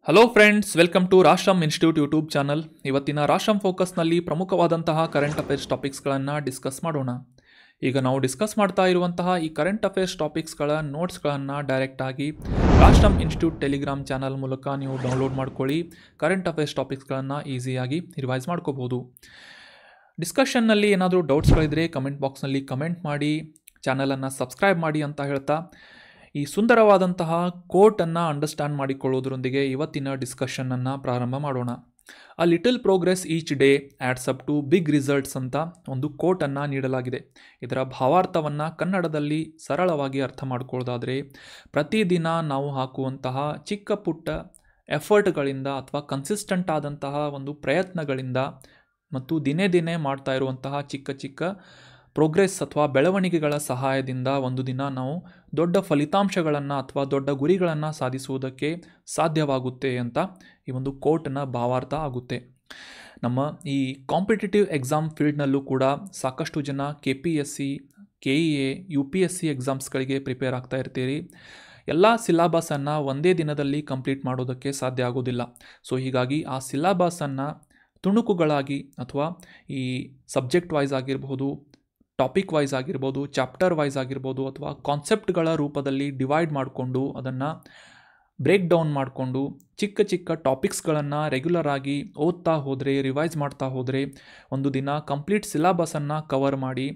Hello friends, welcome to Rashram institute YouTube channel. ಇವತ್ತಿನ ರಾಶ್ರಮ್ ಫೋಕಸ್ನಲ್ಲಿ ಪ್ರಮುಖವಾದಂತಹ current affairs ಟಾಪಿಕ್ಸ್ಗಳನ್ನು discuss ಮಾಡೋಣ. ಈಗ ನಾವು ಡಿಸ್ಕಸ್ ಮಾಡ್ತಾ ಇರುವಂತಹ ಈ ಕರೆಂಟ್ ಅಫೇರ್ಸ್ ಟಾಪಿಕ್ಸ್ಗಳ ನೋಟ್ಸ್ಗಳನ್ನು ಡೈರೆಕ್ಟಾಗಿ ರಾಶ್ರಮ್ ಇನ್ಸ್ಟಿಟ್ಯೂಟ್ ಟೆಲಿಗ್ರಾಮ್ ಚಾನಲ್ ಮೂಲಕ ನೀವು ಡೌನ್ಲೋಡ್ ಮಾಡ್ಕೊಳ್ಳಿ. ಕರೆಂಟ್ ಅಫೇರ್ಸ್ ಟಾಪಿಕ್ಸ್ಗಳನ್ನು ಈಸಿಯಾಗಿ ರಿವೈಸ್ ಮಾಡ್ಕೋಬೋದು. ಡಿಸ್ಕಷನ್ನಲ್ಲಿ ಏನಾದರೂ ಡೌಟ್ಸ್ಗಳಿದ್ರೆ ಕಮೆಂಟ್ ಬಾಕ್ಸ್ನಲ್ಲಿ ಕಮೆಂಟ್ ಮಾಡಿ, ಚಾನಲನ್ನು ಸಬ್ಸ್ಕ್ರೈಬ್ ಮಾಡಿ ಅಂತ ಹೇಳ್ತಾ ಈ ಸುಂದರವಾದಂತಹ ಕೋಟನ್ನು ಅಂಡರ್ಸ್ಟ್ಯಾಂಡ್ ಮಾಡಿಕೊಳ್ಳೋದ್ರೊಂದಿಗೆ ಇವತ್ತಿನ ಡಿಸ್ಕಷನ್ನನ್ನು ಪ್ರಾರಂಭ ಮಾಡೋಣ. A little progress each day adds up to big results ಅಂತ ಒಂದು ಕೋಟನ್ನು ನೀಡಲಾಗಿದೆ. ಇದರ ಭಾವಾರ್ಥವನ್ನು ಕನ್ನಡದಲ್ಲಿ ಸರಳವಾಗಿ ಅರ್ಥ ಮಾಡ್ಕೊಳ್ಳೋದಾದರೆ, ಪ್ರತಿದಿನ ನಾವು ಹಾಕುವಂತಹ ಚಿಕ್ಕ ಪುಟ್ಟ ಎಫರ್ಟ್ಗಳಿಂದ ಅಥವಾ ಕನ್ಸಿಸ್ಟೆಂಟ್ ಆದಂತಹ ಒಂದು ಪ್ರಯತ್ನಗಳಿಂದ ಮತ್ತು ದಿನೇ ದಿನೇ ಮಾಡ್ತಾ ಇರುವಂತಹ ಚಿಕ್ಕ ಚಿಕ್ಕ ಪ್ರೋಗ್ರೆಸ್ ಅಥವಾ ಬೆಳವಣಿಗೆಗಳ ಸಹಾಯದಿಂದ ಒಂದು ದಿನ ನಾವು ದೊಡ್ಡ ಫಲಿತಾಂಶಗಳನ್ನು ಅಥವಾ ದೊಡ್ಡ ಗುರಿಗಳನ್ನು ಸಾಧಿಸುವುದಕ್ಕೆ ಸಾಧ್ಯವಾಗುತ್ತೆ ಅಂತ ಈ ಒಂದು ಕೋಟ್ನ ಭಾವಾರ್ಥ ಆಗುತ್ತೆ. ನಮ್ಮ ಈ ಕಾಂಪಿಟೇಟಿವ್ ಎಕ್ಸಾಮ್ ಫೀಲ್ಡ್ನಲ್ಲೂ ಕೂಡ ಸಾಕಷ್ಟು ಜನ KPSC, KEA, UPSC ಎಕ್ಸಾಮ್ಸ್ಗಳಿಗೆ ಪ್ರಿಪೇರ್ ಆಗ್ತಾ ಇರ್ತೀರಿ. ಎಲ್ಲ ಸಿಲೆಬಸನ್ನು ಒಂದೇ ದಿನದಲ್ಲಿ ಕಂಪ್ಲೀಟ್ ಮಾಡೋದಕ್ಕೆ ಸಾಧ್ಯ ಆಗೋದಿಲ್ಲ. ಸೊ ಹೀಗಾಗಿ ಆ ಸಿಲೆಬಸನ್ನು ತುಣುಕುಗಳಾಗಿ ಅಥವಾ ಈ ಸಬ್ಜೆಕ್ಟ್ ವೈಸ್ ಆಗಿರಬಹುದು, ಟಾಪಿಕ್ ವೈಸ್ ಆಗಿರ್ಬೋದು, ಚಾಪ್ಟರ್ ವೈಸ್ ಆಗಿರ್ಬೋದು, ಅಥವಾ ಕಾನ್ಸೆಪ್ಟ್ಗಳ ರೂಪದಲ್ಲಿ ಡಿವೈಡ್ ಮಾಡಿಕೊಂಡು ಅದನ್ನು ಬ್ರೇಕ್ ಡೌನ್ ಮಾಡಿಕೊಂಡು ಚಿಕ್ಕ ಚಿಕ್ಕ ಟಾಪಿಕ್ಸ್ಗಳನ್ನು ರೆಗ್ಯುಲರ್ ಆಗಿ ಓದ್ತಾ ಹೋದರೆ, ರಿವೈಸ್ ಮಾಡ್ತಾ ಹೋದರೆ ಒಂದು ದಿನ ಕಂಪ್ಲೀಟ್ ಸಿಲೆಬಸನ್ನು ಕವರ್ ಮಾಡಿ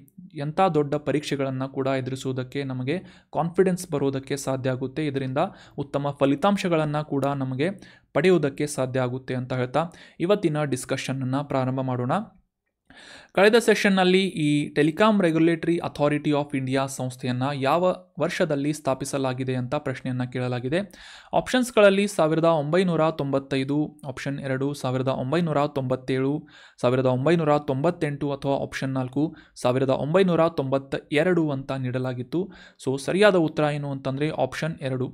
ಎಂಥ ದೊಡ್ಡ ಪರೀಕ್ಷೆಗಳನ್ನು ಕೂಡ ಎದುರಿಸುವುದಕ್ಕೆ ನಮಗೆ ಕಾನ್ಫಿಡೆನ್ಸ್ ಬರೋದಕ್ಕೆ ಸಾಧ್ಯ ಆಗುತ್ತೆ. ಇದರಿಂದ ಉತ್ತಮ ಫಲಿತಾಂಶಗಳನ್ನು ಕೂಡ ನಮಗೆ ಪಡೆಯುವುದಕ್ಕೆ ಸಾಧ್ಯ ಆಗುತ್ತೆ ಅಂತ ಹೇಳ್ತಾ ಇವತ್ತಿನ ಡಿಸ್ಕಷನ್ನನ್ನು ಪ್ರಾರಂಭ ಮಾಡೋಣ. ಕಳೆದ ಸೆಷನ್ನಲ್ಲಿ ಈ telecom regulatory authority of India ಸಂಸ್ಥೆಯನ್ನು ಯಾವ ವರ್ಷದಲ್ಲಿ ಸ್ಥಾಪಿಸಲಾಗಿದೆ ಅಂತ ಪ್ರಶ್ನೆಯನ್ನು ಕೇಳಲಾಗಿದೆ. ಆಪ್ಷನ್ಸ್ಗಳಲ್ಲಿ 1995, ಆಪ್ಷನ್ 2 1997, 1998 ಅಥವಾ ಆಪ್ಷನ್ 4 1992 ಅಂತ ನೀಡಲಾಗಿತ್ತು. ಸೊ ಸರಿಯಾದ ಉತ್ತರ ಏನು ಅಂತಂದರೆ ಆಪ್ಷನ್ 2.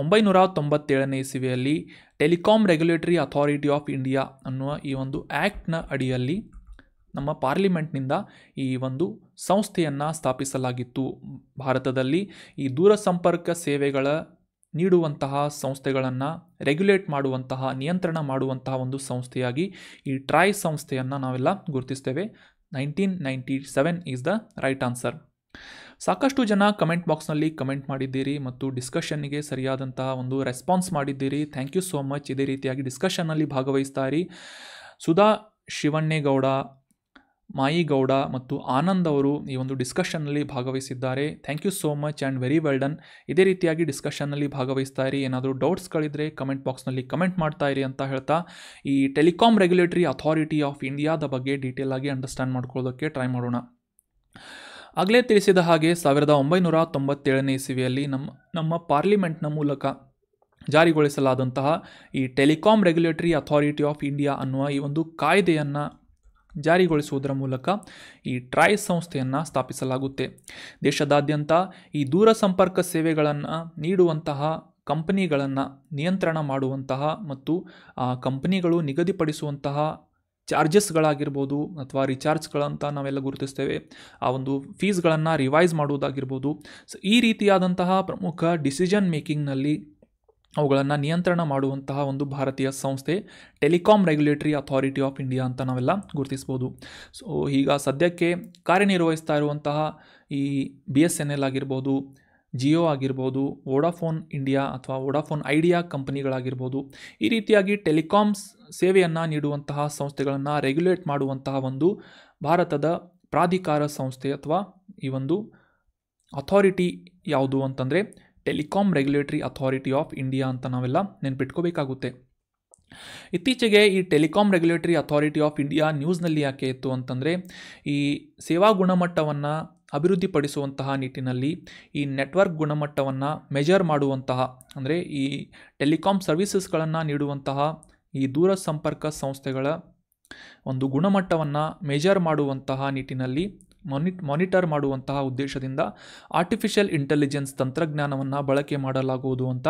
1997ನೇ ಇಸವಿಯಲ್ಲಿ telecom regulatory authority of India ಅನ್ನುವ ಈ ಒಂದು ಆ್ಯಕ್ಟ್ನ ಅಡಿಯಲ್ಲಿ ನಮ್ಮ ಪಾರ್ಲಿಮೆಂಟ್ನಿಂದ ಈ ಒಂದು ಸಂಸ್ಥೆಯನ್ನು ಸ್ಥಾಪಿಸಲಾಗಿತ್ತು. ಭಾರತದಲ್ಲಿ ಈ ದೂರಸಂಪರ್ಕ ಸೇವೆಗಳ ನೀಡುವಂತಹ ಸಂಸ್ಥೆಗಳನ್ನು ರೆಗ್ಯುಲೇಟ್ ಮಾಡುವಂತಹ, ನಿಯಂತ್ರಣ ಮಾಡುವಂತಹ ಒಂದು ಸಂಸ್ಥೆಯಾಗಿ ಈ ಟ್ರಾಯ್ ಸಂಸ್ಥೆಯನ್ನು ನಾವೆಲ್ಲ ಗುರುತಿಸ್ತೇವೆ. 1997 ಈಸ್ ದ ರೈಟ್ ಆನ್ಸರ್. ಸಾಕಷ್ಟು ಜನ ಕಮೆಂಟ್ ಬಾಕ್ಸ್ನಲ್ಲಿ ಕಮೆಂಟ್ ಮಾಡಿದ್ದೀರಿ ಮತ್ತು ಡಿಸ್ಕಷನ್ನಿಗೆ ಸರಿಯಾದಂತಹ ಒಂದು ರೆಸ್ಪಾನ್ಸ್ ಮಾಡಿದ್ದೀರಿ. Thank you so much. ಇದೇ ರೀತಿಯಾಗಿ ಡಿಸ್ಕಷನ್ನಲ್ಲಿ ಭಾಗವಹಿಸ್ತಾ ಇರಿ. ಸುಧಾ ಶಿವಣ್ಣೇಗೌಡ, ಮಾಯಿಗೌಡ ಮತ್ತು ಆನಂದ್ ಅವರು ಈ ಒಂದು ಡಿಸ್ಕಷನ್ನಲ್ಲಿ ಭಾಗವಹಿಸಿದ್ದಾರೆ. Thank you so much and very well done. ಇದೇ ರೀತಿಯಾಗಿ ಡಿಸ್ಕಷನ್ನಲ್ಲಿ ಭಾಗವಹಿಸ್ತಾ ಇರಿ. ಏನಾದರೂ ಡೌಟ್ಸ್ಗಳಿದ್ದರೆ ಕಮೆಂಟ್ ಬಾಕ್ಸ್ನಲ್ಲಿ ಕಮೆಂಟ್ ಮಾಡ್ತಾ ಇರಿ ಅಂತ ಹೇಳ್ತಾ ಈ ಟೆಲಿಕಾಂ ರೆಗ್ಯುಲೇಟರಿ ಅಥಾರಿಟಿ ಆಫ್ ಇಂಡಿಯಾದ ಬಗ್ಗೆ ಡೀಟೇಲ್ ಆಗಿ ಅಂಡರ್ಸ್ಟ್ಯಾಂಡ್ ಮಾಡ್ಕೊಳ್ಳೋದಕ್ಕೆ ಟ್ರೈ ಮಾಡೋಣ. ಆಗಲೇ ತಿಳಿಸಿದ ಹಾಗೆ 1997ನೇ ಇಸವಿಯಲ್ಲಿ ನಮ್ಮ ಪಾರ್ಲಿಮೆಂಟ್ನ ಮೂಲಕ ಜಾರಿಗೊಳಿಸಲಾದಂತಹ ಈ telecom regulatory authority of India ಅನ್ನುವ ಈ ಒಂದು ಕಾಯ್ದೆಯನ್ನು ಜಾರಿಗೊಳಿಸುವುದರ ಮೂಲಕ ಈ ಟ್ರಾಯ್ ಸಂಸ್ಥೆಯನ್ನು ಸ್ಥಾಪಿಸಲಾಗುತ್ತೆ. ದೇಶದಾದ್ಯಂತ ಈ ದೂರಸಂಪರ್ಕ ಸೇವೆಗಳನ್ನು ನೀಡುವಂತಹ ಕಂಪನಿಗಳನ್ನು ನಿಯಂತ್ರಣ ಮಾಡುವಂತಹ ಮತ್ತು ಆ ಕಂಪನಿಗಳು ನಿಗದಿಪಡಿಸುವಂತಹ ಚಾರ್ಜಸ್ಗಳಾಗಿರ್ಬೋದು ಅಥವಾ ರಿಚಾರ್ಜ್ಗಳಂತ ನಾವೆಲ್ಲ ಗುರುತಿಸ್ತೇವೆ, ಆ ಒಂದು ಫೀಸ್ಗಳನ್ನು ರಿವೈಸ್ ಮಾಡುವುದಾಗಿರ್ಬೋದು. ಸೊ ಈ ರೀತಿಯಾದಂತಹ ಪ್ರಮುಖ ಡಿಸಿಷನ್ ಮೇಕಿಂಗ್ನಲ್ಲಿ ಅವುಗಳನ್ನು ನಿಯಂತ್ರಣ ಮಾಡುವಂತಹ ಒಂದು ಭಾರತೀಯ ಸಂಸ್ಥೆ telecom regulatory authority of India ಅಂತ ನಾವೆಲ್ಲ ಗುರುತಿಸ್ಬೋದು. ಸೊ ಈಗ ಸದ್ಯಕ್ಕೆ ಕಾರ್ಯನಿರ್ವಹಿಸ್ತಾ ಇರುವಂತಹ ಈ BSNL ಆಗಿರ್ಬೋದು, ಜಿಯೋ ಆಗಿರ್ಬೋದು, ವೋಡಾಫೋನ್ ಇಂಡಿಯಾ ಅಥವಾ ವೋಡಾಫೋನ್ ಐಡಿಯಾ ಕಂಪನಿಗಳಾಗಿರ್ಬೋದು, ಈ ರೀತಿಯಾಗಿ ಟೆಲಿಕಾಮ್ಸ್ ಸೇವೆಯನ್ನು ನೀಡುವಂತಹ ಸಂಸ್ಥೆಗಳನ್ನು ರೆಗ್ಯುಲೇಟ್ ಮಾಡುವಂತಹ ಒಂದು ಭಾರತದ ಪ್ರಾಧಿಕಾರ ಸಂಸ್ಥೆ ಅಥವಾ ಈ ಒಂದು ಅಥಾರಿಟಿ ಯಾವುದು ಅಂತಂದರೆ telecom regulatory authority of India ಅಂತ ನಾವೆಲ್ಲ ನೆನ್ಪಿಟ್ಕೋಬೇಕಾಗುತ್ತೆ. ಇತ್ತೀಚೆಗೆ ಈ telecom regulatory authority of India ನ್ಯೂಸ್ನಲ್ಲಿ ಯಾಕೆ ಇತ್ತು ಅಂತಂದರೆ, ಈ ಸೇವಾ ಗುಣಮಟ್ಟವನ್ನು ಅಭಿವೃದ್ಧಿಪಡಿಸುವಂತಹ ನಿಟ್ಟಿನಲ್ಲಿ ಈ ನೆಟ್ವರ್ಕ್ ಗುಣಮಟ್ಟವನ್ನು ಮೆಜರ್ ಮಾಡುವಂತಹ, ಅಂದರೆ ಈ ಟೆಲಿಕಾಂ ಸರ್ವಿಸಸ್ಗಳನ್ನು ನೀಡುವಂತಹ ಈ ದೂರಸಂಪರ್ಕ ಸಂಸ್ಥೆಗಳ ಒಂದು ಗುಣಮಟ್ಟವನ್ನು ಮೆಜರ್ ಮಾಡುವಂತಹ ನಿಟ್ಟಿನಲ್ಲಿ ಮಾನಿಟರ್ ಮಾಡುವಂತಹ ಉದ್ದೇಶದಿಂದ ಆರ್ಟಿಫಿಷಿಯಲ್ ಇಂಟೆಲಿಜೆನ್ಸ್ ತಂತ್ರಜ್ಞಾನವನ್ನು ಬಳಕೆ ಮಾಡಲಾಗುವುದು ಅಂತ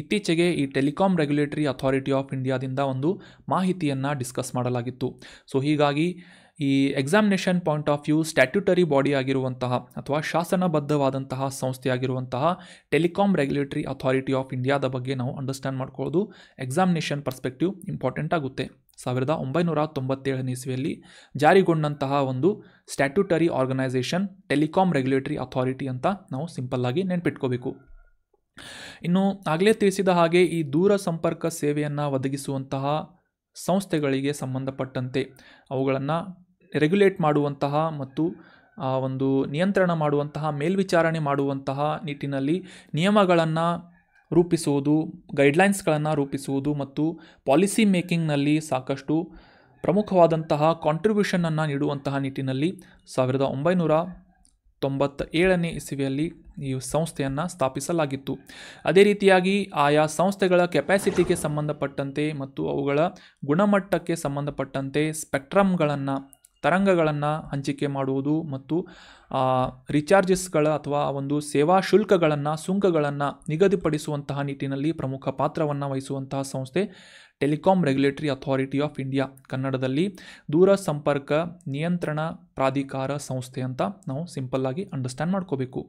ಇತ್ತೀಚೆಗೆ ಈ ಟೆಲಿಕಾಂ ರೆಗ್ಯುಲೇಟರಿ ಅಥಾರಿಟಿ ಆಫ್ ಇಂಡಿಯಾದಿಂದ ಒಂದು ಮಾಹಿತಿಯನ್ನು ಡಿಸ್ಕಸ್ ಮಾಡಲಾಗಿತ್ತು. ಸೊ ಹೀಗಾಗಿ ಈ examination point of view statutory body ಆಗಿರುವಂತಹ ಅಥವಾ ಶಾಸನಬದ್ಧವಾದಂತಹ ಸಂಸ್ಥೆಯಾಗಿರುವಂತಹ ಟೆಲಿಕಾಂ ರೆಗ್ಯುಲೇಟರಿ ಅಥಾರಿಟಿ ಆಫ್ ಇಂಡಿಯಾದ ಬಗ್ಗೆ ನಾವು ಅಂಡರ್ಸ್ಟ್ಯಾಂಡ್ ಮಾಡ್ಕೊಳ್ಳೋದು ಎಕ್ಸಾಮಿನೇಷನ್ ಪರ್ಸ್ಪೆಕ್ಟಿವ್ ಇಂಪಾರ್ಟೆಂಟ್ ಆಗುತ್ತೆ. 1997 ಇಸ್ವಿಯಲ್ಲಿ ಜಾರಿಗೊಂಡಂತಹ ಒಂದು statutory organisation telecom regulatory authority ಅಂತ ನಾವು ಸಿಂಪಲ್ ಆಗಿ ನೆನಪಿಟ್ಕೋಬೇಕು. ಇನ್ನು ಆಗಲೇ ತಿಳಿಸಿದ ಹಾಗೆ ಈ ದೂರ ಸಂಪರ್ಕ ಸೇವೆಯನ್ನು ಒದಗಿಸುವಂತಹ ಸಂಸ್ಥೆಗಳಿಗೆ ಸಂಬಂಧಪಟ್ಟಂತೆ ಅವುಗಳನ್ನು ರೆಗ್ಯುಲೇಟ್ ಮಾಡುವಂತಹ ಮತ್ತು ಒಂದು ನಿಯಂತ್ರಣ ಮಾಡುವಂತಹ ಮೇಲ್ವಿಚಾರಣೆ ಮಾಡುವಂತಹ ನಿಟ್ಟಿನಲ್ಲಿ ನಿಯಮಗಳನ್ನು ರೂಪಿಸುವುದು, ಗೈಡ್ಲೈನ್ಸ್ಗಳನ್ನು ರೂಪಿಸುವುದು ಮತ್ತು ಪಾಲಿಸಿ ಮೇಕಿಂಗ್ನಲ್ಲಿ ಸಾಕಷ್ಟು ಪ್ರಮುಖವಾದಂತಹ ಕಾಂಟ್ರಿಬ್ಯೂಷನನ್ನು ನೀಡುವಂತಹ ನಿಟ್ಟಿನಲ್ಲಿ 1997 ಇಸವಿಯಲ್ಲಿ ಈ ಸಂಸ್ಥೆಯನ್ನು ಸ್ಥಾಪಿಸಲಾಗಿತ್ತು. ಅದೇ ರೀತಿಯಾಗಿ ಆಯಾ ಸಂಸ್ಥೆಗಳ ಕೆಪ್ಯಾಸಿಟಿಗೆ ಸಂಬಂಧಪಟ್ಟಂತೆ ಮತ್ತು ಅವುಗಳ ಗುಣಮಟ್ಟಕ್ಕೆ ಸಂಬಂಧಪಟ್ಟಂತೆ ಸ್ಪೆಕ್ಟ್ರಮ್ಗಳನ್ನು, ತರಂಗಗಳನ್ನು ಹಂಚಿಕೆ ಮಾಡುವುದು ಮತ್ತು ರಿಚಾರ್ಜಸ್ಗಳ ಅಥವಾ ಒಂದು ಸೇವಾ ಶುಲ್ಕಗಳನ್ನು, ಸುಂಕಗಳನ್ನು ನಿಗದಿಪಡಿಸುವಂತಹ ನಿಟ್ಟಿನಲ್ಲಿ ಪ್ರಮುಖ ಪಾತ್ರವನ್ನು ವಹಿಸುವಂತಹ ಸಂಸ್ಥೆ telecom regulatory authority of India, ಕನ್ನಡದಲ್ಲಿ ದೂರ ಸಂಪರ್ಕ ನಿಯಂತ್ರಣ ಪ್ರಾಧಿಕಾರ ಸಂಸ್ಥೆ ಅಂತ ನಾವು ಸಿಂಪಲ್ಲಾಗಿ ಅಂಡರ್ಸ್ಟ್ಯಾಂಡ್ ಮಾಡ್ಕೋಬೇಕು.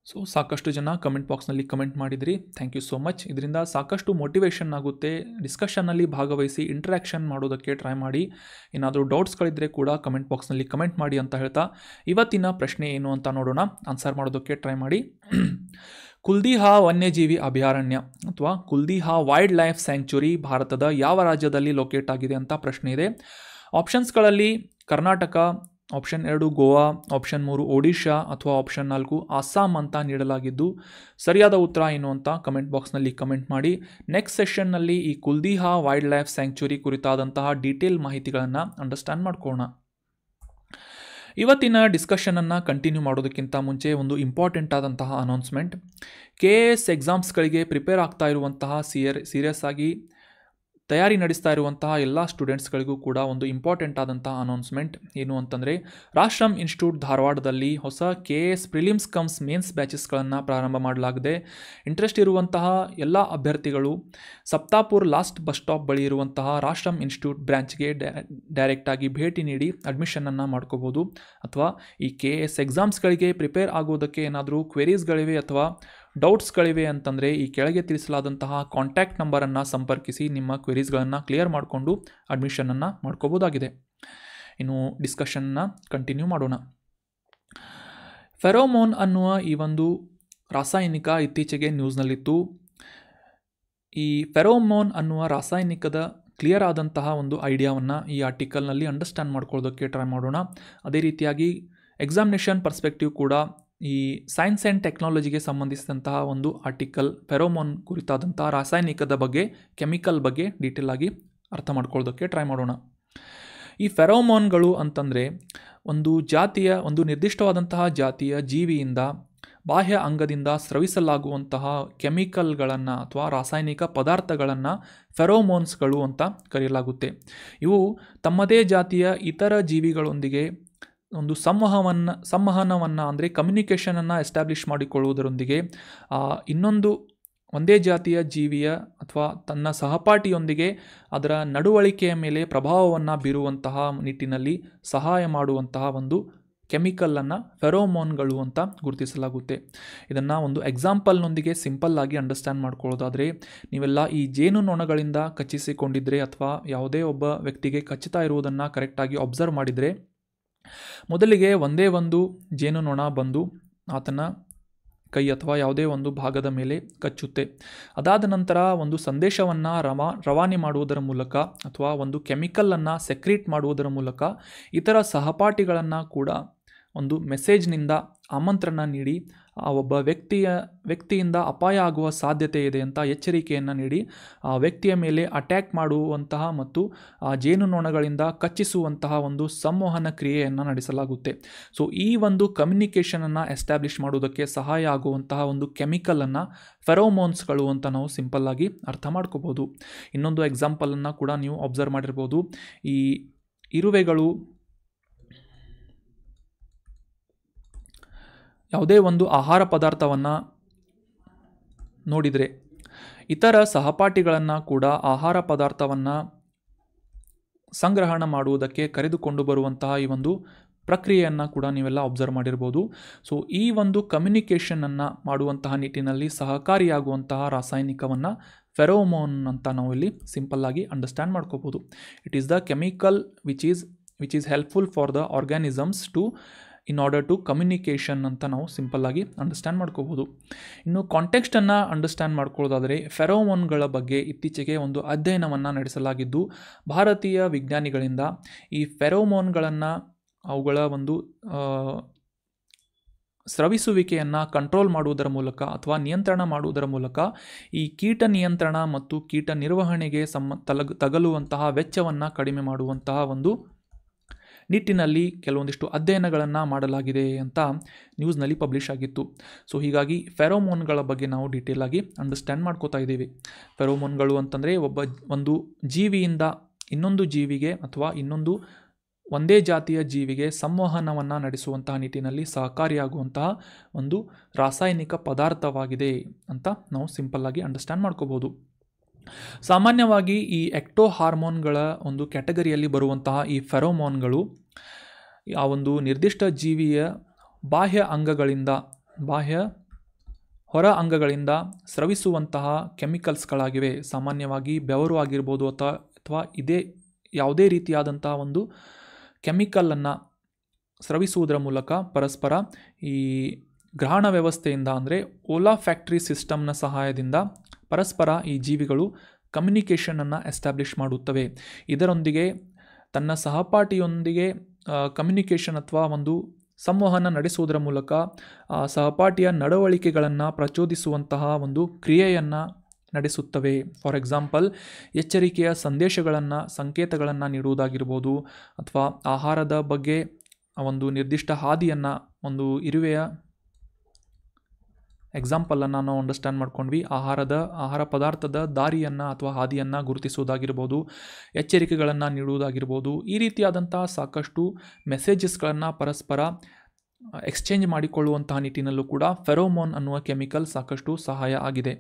ಸೊ ಸಾಕಷ್ಟು ಜನ ಕಮೆಂಟ್ ಬಾಕ್ಸ್ನಲ್ಲಿ ಕಮೆಂಟ್ ಮಾಡಿದ್ರಿ, ಥ್ಯಾಂಕ್ ಯು ಸೋ ಮಚ್. ಇದರಿಂದ ಸಾಕಷ್ಟು ಮೋಟಿವೇಶನ್ ಆಗುತ್ತೆ. ಡಿಸ್ಕಷನ್ನಲ್ಲಿ ಭಾಗವಹಿಸಿ ಇಂಟ್ರ್ಯಾಕ್ಷನ್ ಮಾಡೋದಕ್ಕೆ ಟ್ರೈ ಮಾಡಿ. ಏನಾದರೂ ಡೌಟ್ಸ್ಗಳಿದ್ದರೆ ಕೂಡ ಕಮೆಂಟ್ ಬಾಕ್ಸ್ನಲ್ಲಿ ಕಮೆಂಟ್ ಮಾಡಿ ಅಂತ ಹೇಳ್ತಾ ಇವತ್ತಿನ ಪ್ರಶ್ನೆ ಏನು ಅಂತ ನೋಡೋಣ. ಆನ್ಸರ್ ಮಾಡೋದಕ್ಕೆ ಟ್ರೈ ಮಾಡಿ. ಕುಲ್ದಿಹಾ ವನ್ಯಜೀವಿ ಅಭಯಾರಣ್ಯ ಅಥವಾ ಕುಲ್ದಿಹಾ ವೈಲ್ಡ್ ಲೈಫ್ ಸ್ಯಾಂಕ್ಚುರಿ ಭಾರತದ ಯಾವ ರಾಜ್ಯದಲ್ಲಿ ಲೊಕೇಟ್ ಆಗಿದೆ ಅಂತ ಪ್ರಶ್ನೆ ಇದೆ. ಆಪ್ಷನ್ಸ್ಗಳಲ್ಲಿ ಕರ್ನಾಟಕ, ಆಪ್ಷನ್ 2 ಗೋವಾ, ಆಪ್ಷನ್ 3 ಒಡಿಶಾ ಅಥವಾ ಆಪ್ಷನ್ 4 ಅಸ್ಸಾಂ ಅಂತ ನೀಡಲಾಗಿದ್ದು ಸರಿಯಾದ ಉತ್ತರ ಏನು ಅಂತ ಕಮೆಂಟ್ ಬಾಕ್ಸ್ನಲ್ಲಿ ಕಮೆಂಟ್ ಮಾಡಿ. ನೆಕ್ಸ್ಟ್ ಸೆಷನ್ನಲ್ಲಿ ಈ ಕುಲ್ದಿಹಾ ವೈಲ್ಡ್ ಲೈಫ್ ಸ್ಯಾಂಕ್ಚುರಿ ಕುರಿತಾದಂತಹ ಡೀಟೇಲ್ ಮಾಹಿತಿಗಳನ್ನು ಅಂಡರ್ಸ್ಟ್ಯಾಂಡ್ ಮಾಡ್ಕೊಳ್ಳೋಣ. ಇವತ್ತಿನ ಡಿಸ್ಕಷನನ್ನು ಕಂಟಿನ್ಯೂ ಮಾಡೋದಕ್ಕಿಂತ ಮುಂಚೆ ಒಂದು ಇಂಪಾರ್ಟೆಂಟ್ ಆದಂತಹ ಅನೌನ್ಸ್ಮೆಂಟ್. KAS ಎಕ್ಸಾಮ್ಸ್ಗಳಿಗೆ ಪ್ರಿಪೇರ್ ಆಗ್ತಾ ಇರುವಂತಹ ಸೀರಿಯಸ್ ಆಗಿ ತಯಾರಿ ನಡೆಸ್ತಾ ಇರುವಂತಹ ಎಲ್ಲ ಸ್ಟೂಡೆಂಟ್ಸ್ಗಳಿಗೂ ಕೂಡ ಒಂದು ಇಂಪಾರ್ಟೆಂಟ್ ಆದಂತಹ ಅನೌನ್ಸ್ಮೆಂಟ್ ಏನು ಅಂತಂದರೆ, ರಾಷ್ಟ್ರಂ ಇನ್ಸ್ಟಿಟ್ಯೂಟ್ ಧಾರವಾಡದಲ್ಲಿ ಹೊಸ KAS ಪ್ರಿಲಿಮ್ಸ್ ಕಮ್ಸ್ ಮೇನ್ಸ್ ಬ್ಯಾಚಸ್ಗಳನ್ನು ಪ್ರಾರಂಭ ಮಾಡಲಾಗಿದೆ. ಇಂಟ್ರೆಸ್ಟ್ ಇರುವಂತಹ ಎಲ್ಲ ಅಭ್ಯರ್ಥಿಗಳು ಸಪ್ತಾಪುರ್ ಲಾಸ್ಟ್ ಬಸ್ ಸ್ಟಾಪ್ ಬಳಿ ಇರುವಂತಹ ರಾಷ್ಟ್ರಂ ಇನ್ಸ್ಟಿಟ್ಯೂಟ್ ಬ್ರ್ಯಾಂಚ್ಗೆ ಡೈರೆಕ್ಟಾಗಿ ಭೇಟಿ ನೀಡಿ ಅಡ್ಮಿಷನನ್ನು ಮಾಡ್ಕೋಬೋದು. ಅಥವಾ ಈ KAS ಎಕ್ಸಾಮ್ಸ್ಗಳಿಗೆ ಪ್ರಿಪೇರ್ ಆಗೋದಕ್ಕೆ ಏನಾದರೂ ಕ್ವೆರೀಸ್ಗಳಿವೆ ಅಥವಾ ಡೌಟ್ಸ್ಗಳಿವೆ ಅಂತಂದರೆ ಈ ಕೆಳಗೆ ತಿಳಿಸಲಾದಂತಹ ಕಾಂಟ್ಯಾಕ್ಟ್ ನಂಬರನ್ನು ಸಂಪರ್ಕಿಸಿ ನಿಮ್ಮ ಕ್ವೆರೀಸ್ಗಳನ್ನು ಕ್ಲಿಯರ್ ಮಾಡಿಕೊಂಡು ಅಡ್ಮಿಷನನ್ನು ಮಾಡ್ಕೋಬೋದಾಗಿದೆ. ಇನ್ನು ಡಿಸ್ಕಷನ್ನ ಕಂಟಿನ್ಯೂ ಮಾಡೋಣ. ಫೆರೋಮೋನ್ ಅನ್ನುವ ಈ ಒಂದು ರಾಸಾಯನಿಕ ಇತ್ತೀಚೆಗೆ ನ್ಯೂಸ್ನಲ್ಲಿತ್ತು. ಈ ಫೆರೋಮೋನ್ ಅನ್ನುವ ರಾಸಾಯನಿಕದ ಕ್ಲಿಯರ್ ಆದಂತಹ ಒಂದು ಐಡಿಯಾವನ್ನು ಈ ಆರ್ಟಿಕಲ್ನಲ್ಲಿ ಅಂಡರ್ಸ್ಟ್ಯಾಂಡ್ ಮಾಡ್ಕೊಳ್ಳೋದಕ್ಕೆ ಟ್ರೈ ಮಾಡೋಣ. ಅದೇ ರೀತಿಯಾಗಿ ಎಕ್ಸಾಮಿನೇಷನ್ ಪರ್ಸ್ಪೆಕ್ಟಿವ್ ಕೂಡ ಈ ಸೈನ್ಸ್ ಆ್ಯಂಡ್ ಟೆಕ್ನಾಲಜಿಗೆ ಸಂಬಂಧಿಸಿದಂತಹ ಒಂದು ಆರ್ಟಿಕಲ್ ಫೆರೋಮೋನ್ ಕುರಿತಾದಂತಹ ರಾಸಾಯನಿಕದ ಬಗ್ಗೆ, ಕೆಮಿಕಲ್ ಬಗ್ಗೆ ಡೀಟೇಲ್ ಆಗಿ ಅರ್ಥ ಮಾಡ್ಕೊಳ್ಳೋದಕ್ಕೆ ಟ್ರೈ ಮಾಡೋಣ. ಈ ಫೆರೋಮೋನ್ಗಳು ಅಂತಂದರೆ ಒಂದು ನಿರ್ದಿಷ್ಟವಾದಂತಹ ಜಾತಿಯ ಜೀವಿಯಿಂದ ಬಾಹ್ಯ ಅಂಗದಿಂದ ಸ್ರವಿಸಲಾಗುವಂತಹ ಕೆಮಿಕಲ್ಗಳನ್ನು ಅಥವಾ ರಾಸಾಯನಿಕ ಪದಾರ್ಥಗಳನ್ನು ಫೆರೋಮೋನ್ಸ್ಗಳು ಅಂತ ಕರೆಯಲಾಗುತ್ತೆ. ಇವು ತಮ್ಮದೇ ಜಾತಿಯ ಇತರ ಜೀವಿಗಳೊಂದಿಗೆ ಒಂದು ಸಂವಹನವನ್ನು ಅಂದರೆ ಕಮ್ಯುನಿಕೇಷನನ್ನು ಎಸ್ಟಾಬ್ಲಿಷ್ ಮಾಡಿಕೊಳ್ಳುವುದರೊಂದಿಗೆ ಒಂದೇ ಜಾತಿಯ ಜೀವಿಯ ಅಥವಾ ತನ್ನ ಸಹಪಾಠಿಯೊಂದಿಗೆ ಅದರ ನಡವಳಿಕೆಯ ಮೇಲೆ ಪ್ರಭಾವವನ್ನು ಬೀರುವಂತಹ ನಿಟ್ಟಿನಲ್ಲಿ ಸಹಾಯ ಮಾಡುವಂತಹ ಒಂದು ಕೆಮಿಕಲನ್ನು ಫೆರೋಮೋನ್ಗಳು ಅಂತ ಗುರುತಿಸಲಾಗುತ್ತೆ. ಇದನ್ನು ಒಂದು ಎಕ್ಸಾಂಪಲ್ನೊಂದಿಗೆ ಸಿಂಪಲ್ ಆಗಿ ಅಂಡರ್ಸ್ಟ್ಯಾಂಡ್ ಮಾಡ್ಕೊಳ್ಳೋದಾದರೆ, ನೀವೆಲ್ಲ ಈ ಜೇನುನೊಣಗಳಿಂದ ಕಚ್ಚಿಸಿಕೊಂಡಿದ್ದರೆ ಅಥವಾ ಯಾವುದೇ ಒಬ್ಬ ವ್ಯಕ್ತಿಗೆ ಕಚ್ಚುತ್ತಾ ಇರುವುದನ್ನು ಕರೆಕ್ಟಾಗಿ ಅಬ್ಸರ್ವ್ ಮಾಡಿದರೆ, ಮೊದಲಿಗೆ ಒಂದೇ ಒಂದು ಜೇನುನೊಣ ಬಂದು ಆತನ ಕೈ ಅಥವಾ ಯಾವುದೇ ಒಂದು ಭಾಗದ ಮೇಲೆ ಕಚ್ಚುತ್ತೆ. ಅದಾದ ನಂತರ ಒಂದು ಸಂದೇಶವನ್ನು ರವಾನೆ ಮಾಡುವುದರ ಮೂಲಕ ಅಥವಾ ಒಂದು ಕೆಮಿಕಲನ್ನು ಸೆಕ್ರೀಟ್ ಮಾಡುವುದರ ಮೂಲಕ ಇತರ ಸಹಪಾಠಿಗಳನ್ನು ಕೂಡ ಒಂದು ಮೆಸೇಜ್ನಿಂದ ಆಮಂತ್ರಣ ನೀಡಿ ಆ ಒಬ್ಬ ವ್ಯಕ್ತಿಯಿಂದ ಅಪಾಯ ಆಗುವ ಸಾಧ್ಯತೆ ಇದೆ ಅಂತ ಎಚ್ಚರಿಕೆಯನ್ನು ನೀಡಿ ಆ ವ್ಯಕ್ತಿಯ ಮೇಲೆ ಅಟ್ಯಾಕ್ ಮಾಡುವಂತಹ ಮತ್ತು ಆ ಜೇನುನೊಣಗಳಿಂದ ಕಚ್ಚಿಸುವಂತಹ ಒಂದು ಸಂವಹನ ಕ್ರಿಯೆಯನ್ನು ನಡೆಸಲಾಗುತ್ತೆ. ಸೊ ಈ ಒಂದು ಕಮ್ಯುನಿಕೇಷನನ್ನು ಎಸ್ಟಾಬ್ಲಿಷ್ ಮಾಡುವುದಕ್ಕೆ ಸಹಾಯ ಆಗುವಂತಹ ಒಂದು ಕೆಮಿಕಲನ್ನು ಫೆರೋಮೋನ್ಸ್ಗಳು ಅಂತ ನಾವು ಸಿಂಪಲ್ಲಾಗಿ ಅರ್ಥ ಮಾಡ್ಕೋಬೋದು. ಇನ್ನೊಂದು ಎಕ್ಸಾಂಪಲನ್ನು ಕೂಡ ನೀವು ಅಬ್ಸರ್ವ್ ಮಾಡಿರ್ಬೋದು. ಈ ಇರುವೆಗಳು ಯಾವುದೇ ಒಂದು ಆಹಾರ ಪದಾರ್ಥವನ್ನು ನೋಡಿದರೆ ಇತರ ಸಹಪಾಠಿಗಳನ್ನು ಕೂಡ ಆಹಾರ ಪದಾರ್ಥವನ್ನು ಸಂಗ್ರಹಣ ಮಾಡುವುದಕ್ಕೆ ಕರೆದುಕೊಂಡು ಬರುವಂತಹ ಈ ಒಂದು ಪ್ರಕ್ರಿಯೆಯನ್ನು ಕೂಡ ನೀವೆಲ್ಲ ಅಬ್ಸರ್ವ್ ಮಾಡಿರ್ಬೋದು. ಸೊ ಈ ಒಂದು ಕಮ್ಯುನಿಕೇಷನನ್ನು ಮಾಡುವಂತಹ ನಿಟ್ಟಿನಲ್ಲಿ ಸಹಕಾರಿಯಾಗುವಂತಹ ರಾಸಾಯನಿಕವನ್ನು ಫೆರೋಮೋನ್ ಅಂತ ನಾವು ಇಲ್ಲಿ ಸಿಂಪಲ್ಲಾಗಿ ಅಂಡರ್ಸ್ಟ್ಯಾಂಡ್ ಮಾಡ್ಕೋಬೋದು. It is the chemical which is helpful for the organisms to in order to communication ಅಂತ ನಾವು ಸಿಂಪಲ್ಲಾಗಿ ಅಂಡರ್ಸ್ಟ್ಯಾಂಡ್ ಮಾಡ್ಕೋಬೋದು. ಇನ್ನು ಕಾಂಟೆಕ್ಸ್ಟನ್ನು ಅಂಡರ್ಸ್ಟ್ಯಾಂಡ್ ಮಾಡ್ಕೊಳ್ಳೋದಾದರೆ ಫೆರೋಮೋನ್ಗಳ ಬಗ್ಗೆ ಇತ್ತೀಚೆಗೆ ಒಂದು ಅಧ್ಯಯನವನ್ನು ನಡೆಸಲಾಗಿದ್ದು ಭಾರತೀಯ ವಿಜ್ಞಾನಿಗಳಿಂದ ಈ ಫೆರೋಮೋನ್ಗಳನ್ನು ಅವುಗಳ ಒಂದು ಸ್ರವಿಸುವಿಕೆಯನ್ನು ಕಂಟ್ರೋಲ್ ಮಾಡುವುದರ ಮೂಲಕ ಅಥವಾ ನಿಯಂತ್ರಣ ಮಾಡುವುದರ ಮೂಲಕ ಈ ಕೀಟ ನಿಯಂತ್ರಣ ಮತ್ತು ಕೀಟ ನಿರ್ವಹಣೆಗೆ ತಗಲುವಂತಹ ವೆಚ್ಚವನ್ನು ಕಡಿಮೆ ಮಾಡುವಂತಹ ಒಂದು ನಿಟ್ಟಿನಲ್ಲಿ ಕೆಲವೊಂದಿಷ್ಟು ಅಧ್ಯಯನಗಳನ್ನು ಮಾಡಲಾಗಿದೆ ಅಂತ ನ್ಯೂಸ್ನಲ್ಲಿ ಪಬ್ಲಿಷ್ ಆಗಿತ್ತು. ಸೊ ಹೀಗಾಗಿ ಫೆರೋಮೋನ್ಗಳ ಬಗ್ಗೆ ನಾವು ಡೀಟೇಲ್ ಆಗಿ ಅಂಡರ್ಸ್ಟ್ಯಾಂಡ್ ಮಾಡ್ಕೋತಾ ಇದ್ದೀವಿ. ಫೆರೋಮೋನ್ಗಳು ಅಂತಂದರೆ ಒಂದು ಜೀವಿಯಿಂದ ಇನ್ನೊಂದು ಜೀವಿಗೆ ಅಥವಾ ಇನ್ನೊಂದು ಒಂದೇ ಜಾತಿಯ ಜೀವಿಗೆ ಸಂವಹನವನ್ನು ನಡೆಸುವಂತಹ ನಿಟ್ಟಿನಲ್ಲಿ ಸಹಕಾರಿಯಾಗುವಂತಹ ಒಂದು ರಾಸಾಯನಿಕ ಪದಾರ್ಥವಾಗಿದೆ ಅಂತ ನಾವು ಸಿಂಪಲ್ಲಾಗಿ ಅಂಡರ್ಸ್ಟ್ಯಾಂಡ್ ಮಾಡ್ಕೋಬೋದು. ಸಾಮಾನ್ಯವಾಗಿ ಈ ಎಕ್ಟೋ ಹಾರ್ಮೋನ್ಗಳ ಒಂದು ಕ್ಯಾಟಗರಿಯಲ್ಲಿ ಬರುವಂತಹ ಈ ಫೆರೋಮೋನ್ಗಳು ಆ ಒಂದು ನಿರ್ದಿಷ್ಟ ಜೀವಿಯ ಬಾಹ್ಯ ಹೊರ ಅಂಗಗಳಿಂದ ಸ್ರವಿಸುವಂತಹ ಕೆಮಿಕಲ್ಸ್ಗಳಾಗಿವೆ. ಸಾಮಾನ್ಯವಾಗಿ ಬೆವರು ಆಗಿರ್ಬೋದು ಅಥವಾ ಯಾವುದೇ ರೀತಿಯಾದಂತಹ ಒಂದು ಕೆಮಿಕಲನ್ನು ಸ್ರವಿಸುವುದರ ಮೂಲಕ ಪರಸ್ಪರ ಈ ಗ್ರಹಣ ವ್ಯವಸ್ಥೆಯಿಂದ ಅಂದರೆ ಓಲಾಫ್ಯಾಕ್ಟರಿ ಸಿಸ್ಟಮ್ನ ಸಹಾಯದಿಂದ ಪರಸ್ಪರ ಈ ಜೀವಿಗಳು ಕಮ್ಯುನಿಕೇಷನನ್ನು ಎಸ್ಟಾಬ್ಲಿಷ್ ಮಾಡುತ್ತವೆ. ಇದರೊಂದಿಗೆ ತನ್ನ ಸಹಪಾಠಿಯೊಂದಿಗೆ ಕಮ್ಯುನಿಕೇಷನ್ ಅಥವಾ ಒಂದು ಸಂವಹನ ನಡೆಸುವುದರ ಮೂಲಕ ಸಹಪಾಠಿಯ ನಡವಳಿಕೆಗಳನ್ನು ಪ್ರಚೋದಿಸುವಂತಹ ಒಂದು ಕ್ರಿಯೆಯನ್ನು ನಡೆಸುತ್ತವೆ. ಫಾರ್ ಎಕ್ಸಾಂಪಲ್ ಎಚ್ಚರಿಕೆಯ ಸಂಕೇತಗಳನ್ನು ನೀಡುವುದಾಗಿರ್ಬೋದು ಅಥವಾ ಆಹಾರದ ಬಗ್ಗೆ ಒಂದು ನಿರ್ದಿಷ್ಟ ಹಾದಿಯನ್ನು ಒಂದು ಇರುವೆಯ ಎಕ್ಸಾಂಪಲನ್ನು ನಾವು ಅಂಡರ್ಸ್ಟ್ಯಾಂಡ್ ಮಾಡ್ಕೊಂಡ್ವಿ. ಆಹಾರ ಪದಾರ್ಥದ ದಾರಿಯನ್ನು ಅಥವಾ ಹಾದಿಯನ್ನು ಗುರುತಿಸುವುದಾಗಿರ್ಬೋದು, ಎಚ್ಚರಿಕೆಗಳನ್ನು ನೀಡುವುದಾಗಿರ್ಬೋದು. ಈ ರೀತಿಯಾದಂತಹ ಸಾಕಷ್ಟು ಮೆಸೇಜಸ್ಗಳನ್ನು ಪರಸ್ಪರ ಎಕ್ಸ್ಚೇಂಜ್ ಮಾಡಿಕೊಳ್ಳುವಂತಹ ನಿಟ್ಟಿನಲ್ಲೂ ಕೂಡ ಫೆರೋಮೋನ್ ಅನ್ನುವ ಕೆಮಿಕಲ್ ಸಾಕಷ್ಟು ಸಹಾಯ ಆಗಿದೆ.